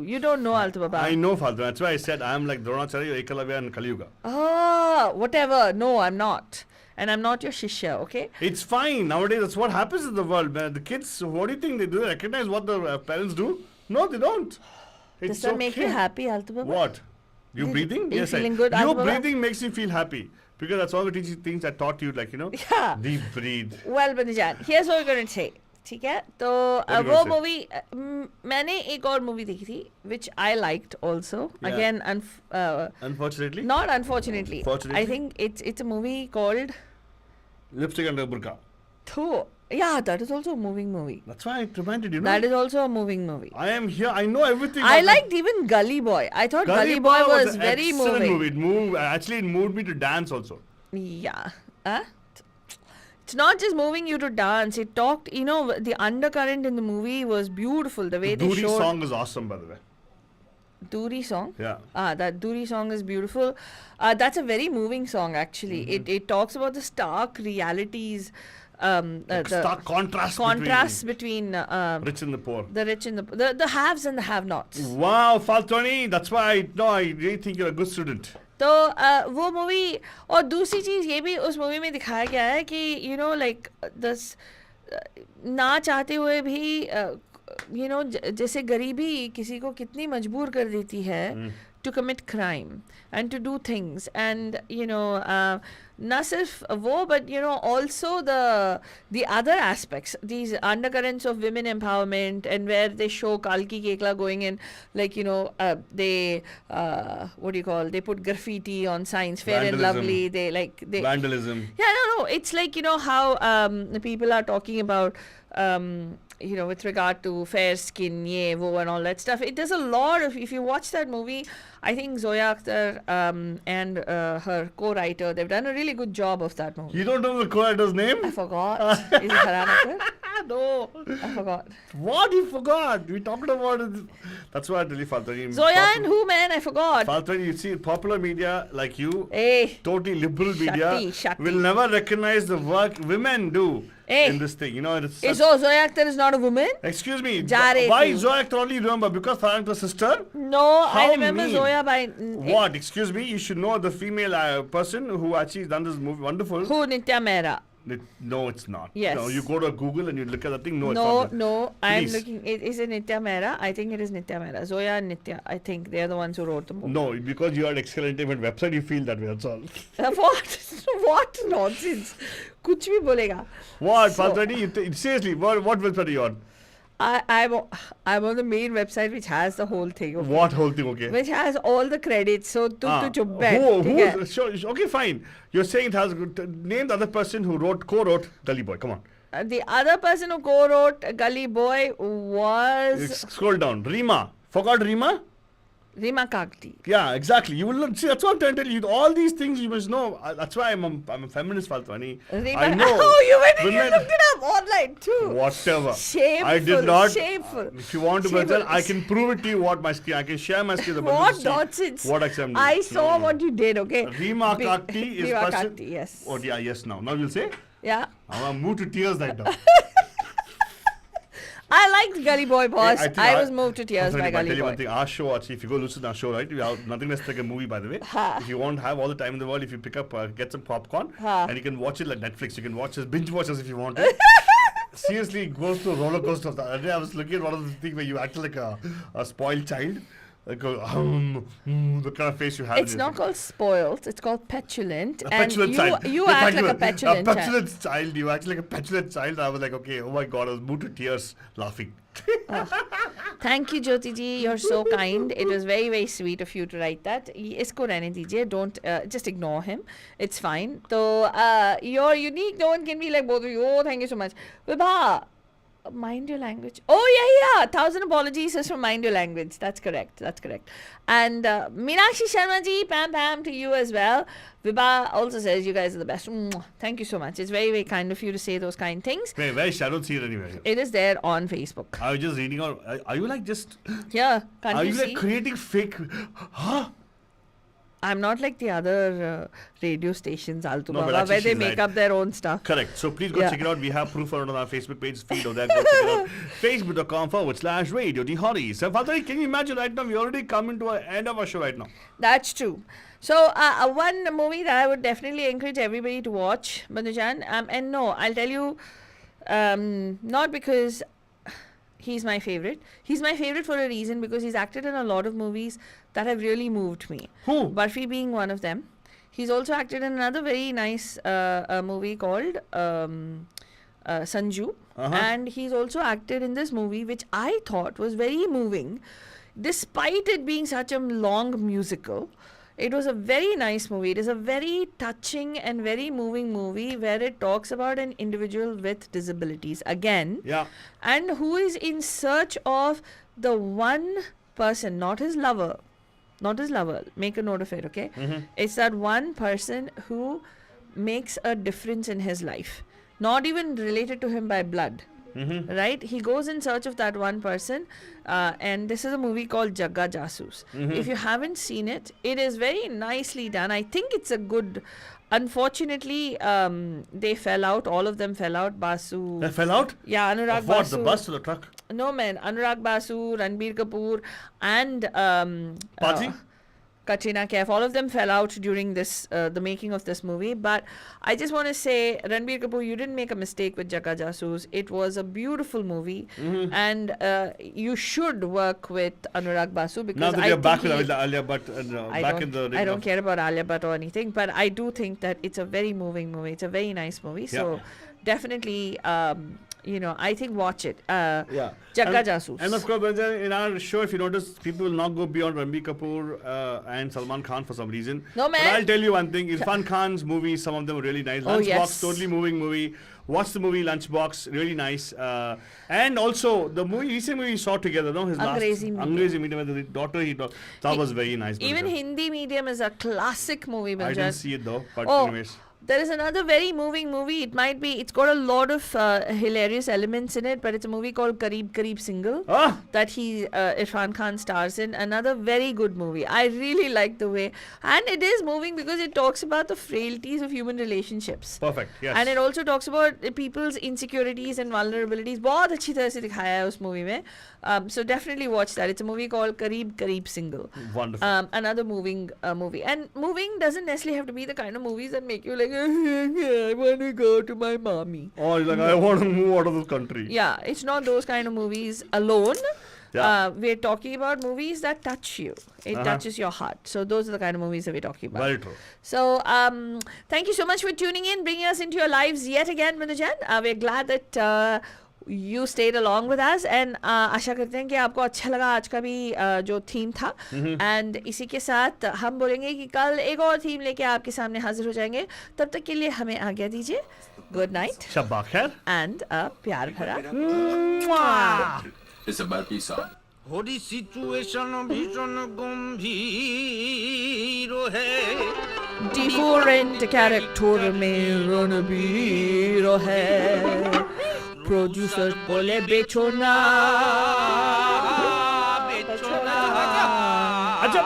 You don't know Alta Baba. I know, Father. That's why I said I am like Dronacharya, Ekalavya and Kaliyuga. Whatever. No, I'm not. And I'm not your shishya, okay? It's fine. Nowadays, that's what happens in the world. Man. The kids, what do you think they do? They recognize what the parents do? No, they don't. Does that make you happy, Alta Baba? What? You breathing? Are you Yes, feeling good, Your Alta Baba? breathing makes me feel happy. Because that's all the teaching things I taught you, like, Yeah. deep breathe. Well, Banijan, here's what we're going to say. ठीक है तो वो movie मैंने एक और movie देखी थी which I liked also. Yeah. Again Unfortunately? not unfortunately. Fortunately? I think it's a movie called Lipstick and a burqa. Yeah, that is also a moving movie. That's why I reminded you. That is also a moving movie. I am here. I know everything. I liked even Gully Boy. I thought Gully Boy was an very excellent moving. movie. Actually, it moved me to dance also. Yeah. It's not just moving you to dance. It talked, the undercurrent in the movie was beautiful. The way The they showed. Duri song is awesome, by the way. Duri song? Yeah. That Duri song is beautiful. That's a very moving song, actually. It talks about the stark realities. Stark contrast between rich and the poor. The rich and the haves and the have-nots. Wow, Faltoni, that's why I really think you're a good student. तो वो movie और दूसरी चीज़ ये भी उस movie में दिखाया गया है कि like ना चाहते हुए भी जैसे गरीबी किसी को कितनी मजबूर कर देती है to commit crime and to do things, and ना सिर्फ वो but also the other aspects, these undercurrents of women empowerment, and where they show Kalki Kekla going in like they what do you call, they put graffiti on signs, fair and lovely, they vandalism. Yeah, no, it's like how people are talking about with regard to fair skin, ye, wo, and all that stuff. It does a lot of, if you watch that movie, I think Zoya Akhtar and her co-writer, they've done a really good job of that movie. You don't know the co-writer's name? I forgot. Is it Haran Akhtar? No. I forgot. What? You forgot? We talked about it. That's why I tell you, Faltani. Zoya and who, man? I forgot. Faltani, you see, popular media like you, Hey. totally liberal media, Shakti. will never recognize the work women do in this thing. It's Zoya Akhtar is not a woman? Excuse me. Jare Why tu. Zoya Akhtar only remember? Because Farhan was sister? No, How I remember mean? Zoya by... What? Excuse me? You should know the female person who actually done this movie. Wonderful. Who? Nitya Mehra. No, it's not. Yes. No, you go to Google and you look at the thing. No, it's not. No, I'm Please. looking. Is it Nitya Mehra? I think it is Nitya Mehra. Zoya and Nitya. I think they're the ones who wrote the movie. No, because you are an excellent website, you feel that way. That's all. What? What nonsense? Kuch bhi bolega. What? So- Faltani, seriously, what website are you on? I'm on the main website which has the whole thing. Okay? What whole thing, okay? Which has all the credits. So tu chup baith, Who? theek hai? Sure, okay, fine. You're saying it has... Name the other person who co-wrote Gully Boy. Come on. The other person who co-wrote Gully Boy was... Scroll down. Rima. Forgot Rima? Rima Kakti. Yeah, exactly. You will not see. That's what I'm trying to tell you. All these things you must know. That's why I'm a feminist, Faltwani. I know. Oh, you went and you women- looked it up online too. Whatever. Shameful. I did not. Shameful. If you want to Shameful. Brazil, I can prove it to you. What my screen. I can share my screen. What nonsense. What exam? I saw what you did, okay? Rima Kakti is Rima person. Kakti, yes. Oh yeah, yes. Now you'll say. Yeah. I'm moved to tears right now. I liked Gully Boy, boss. think I was moved to tears by I'll tell Gully you one Boy. thing. Our show, actually, if you go listen to our show, right? We have nothing less like a movie, by the way. If you want to have all the time in the world, if you pick up, get some popcorn, and you can watch it like Netflix. You can watch it, binge watch us if you want to. Seriously, it goes to a roller coaster. The other day I was looking at one of the things where you act like a spoiled child. Like the kind of face you have. It's not called spoiled. It's called petulant. A And petulant child. you Yeah, act thank like you. a petulant child. petulant child. You act like a petulant child. I was like, okay, oh my god, I was moved to tears laughing. Thank you, Jyoti ji. You're so kind. It was very, very sweet of you to write that. Isko rehne dijiye. Don't just ignore him. It's fine. So you're unique. No one can be like both of you. Oh, thank you so much. Vibha, mind your language. Oh yeah. 1,000 apologies is from Mind Your Language. That's correct. And Meenakshi Sharma ji, pam to you as well. Vibha also says you guys are the best. Mwah. Thank you so much. It's very, very kind of you to say those kind things. Wait, where is Sharon here anyway? It is there on Facebook. I was just reading out. Are you like just? Yeah, can't Are you you see? like creating fake? Huh? I'm not like the other radio stations, Altu No, but Baba, actually where they she's make right. up their own stuff. Correct. So please go Yeah. check it out. We have proof on our Facebook page, feed of that. Go check it out. Facebook.com/radio the Hotties. So Fatari, can you imagine right now? We already come into the end of our show right now. That's true. So one movie that I would definitely encourage everybody to watch, Banujan, and no, I'll tell you, not because he's my favorite. He's my favorite for a reason, because he's acted in a lot of movies that have really moved me. Who? Barfi being one of them. He's also acted in another very nice movie called Sanju. And he's also acted in this movie, which I thought was very moving. Despite it being such a long musical, it was a very nice movie. It is a very touching and very moving movie where it talks about an individual with disabilities again. Yeah. And who is in search of the one person, not his lover. Make a note of it, okay? It's that one person who makes a difference in his life. Not even related to him by blood. Right? He goes in search of that one person, and this is a movie called Jagga Jasoos. If you haven't seen it, it is very nicely done. I think it's a good. Unfortunately, they fell out. All of them fell out. Basu. They fell out? Yeah, Anurag Of what? Basu. The bus or the truck? No man, Anurag Basu, Ranbir Kapoor, and Party? Katrina Kaif, all of them fell out during this the making of this movie. But I just want to say, Ranbir Kapoor, you didn't make a mistake with Jagga Jasoos. It was a beautiful movie, and you should work with Anurag Basu, because Now that I you're back think with Alia Bhatt I don't care about Alia Bhatt or anything, but I do think that it's a very moving movie. It's a very nice movie. So definitely, I think watch it. Jagga Jasoos. And of course, in our show, if you notice, people will not go beyond Ranbir Kapoor and Salman Khan for some reason. No, man. But I'll tell you one thing. Irfan Khan's movies, some of them were really nice. Oh, Lunchbox, yes. totally moving movie. Watch the movie Lunchbox, really nice. And also, the recent movie we saw together, his Angrezi last Medium. Angrezi Medium with the daughter, that was very nice. Even Banjar. Hindi Medium is a classic movie, I Banjar. didn't see it though, but Oh, anyways. there is another very moving movie. It's got a lot of hilarious elements in it, but it's a movie called Kareeb Single that Irfan Khan stars in. Another very good movie. I really like the way, and it is moving because it talks about the frailties of human relationships. Perfect, yes. And it also talks about people's insecurities and vulnerabilities. बहुत अच्छी तरह से दिखाया है उस movie में. So definitely watch that. It's a movie called Kareeb Single. Wonderful. Another moving movie. And moving doesn't necessarily have to be the kind of movies that make you like, I want to go to my mommy. Or like, I want to move out of the country. Yeah, it's not those kind of movies alone. Yeah. We're talking about movies that touch you. It touches your heart. So those are the kind of movies that we're talking about. Very true. So thank you so much for tuning in, bringing us into your lives yet again, Manujan. We're glad that you stayed along with us, and आशा करते हैं कि आपको अच्छा लगा आज का भी जो थीम था. एंड इसी के साथ हम बोलेंगे कि कल एक और थीम लेके आपके सामने हाजिर हो जाएंगे. तब तक के लिए हमें आज्ञा दीजिए. गुड नाइट शब्बा खैर. एंड प्यार भरा. Mwah! It's a Burpee song. Hari situation ভীষণ গম্ভীর হে Different character में रणबीर है Producer बोले बेचो ना अच्छा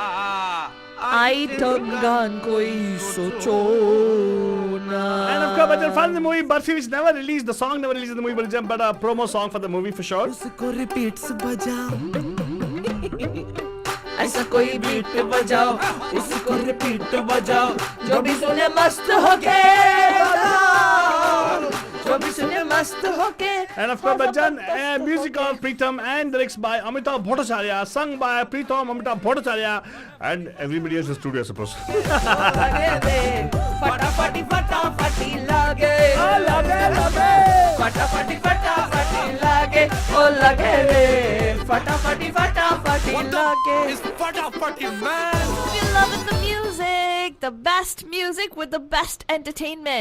Item गान कोई सोचो ना And of course, but finally the movie Barfi, which never released, the song never released in the movie, but a promo song for the movie for sure. उसको रिपीट से बजाओ ऐसा कोई बीट बजाओ उसको रिपीट बजाओ जो भी सुने मस्त होके जो भी सुने मस्त होके And of course, Bachchan, music of Pritam and lyrics by Amitabh Bhattacharya, sung by Pritam Amitabh Bhattacharya, and everybody else in the studio, I suppose. लगे रे फटाफटी फटाफटी लगे लगे लगे फटाफटी फटाफटी लगे ओ लगे रे फटाफटी फटाफटी लगे फटाफटी man We love the music, the best music with the best entertainment.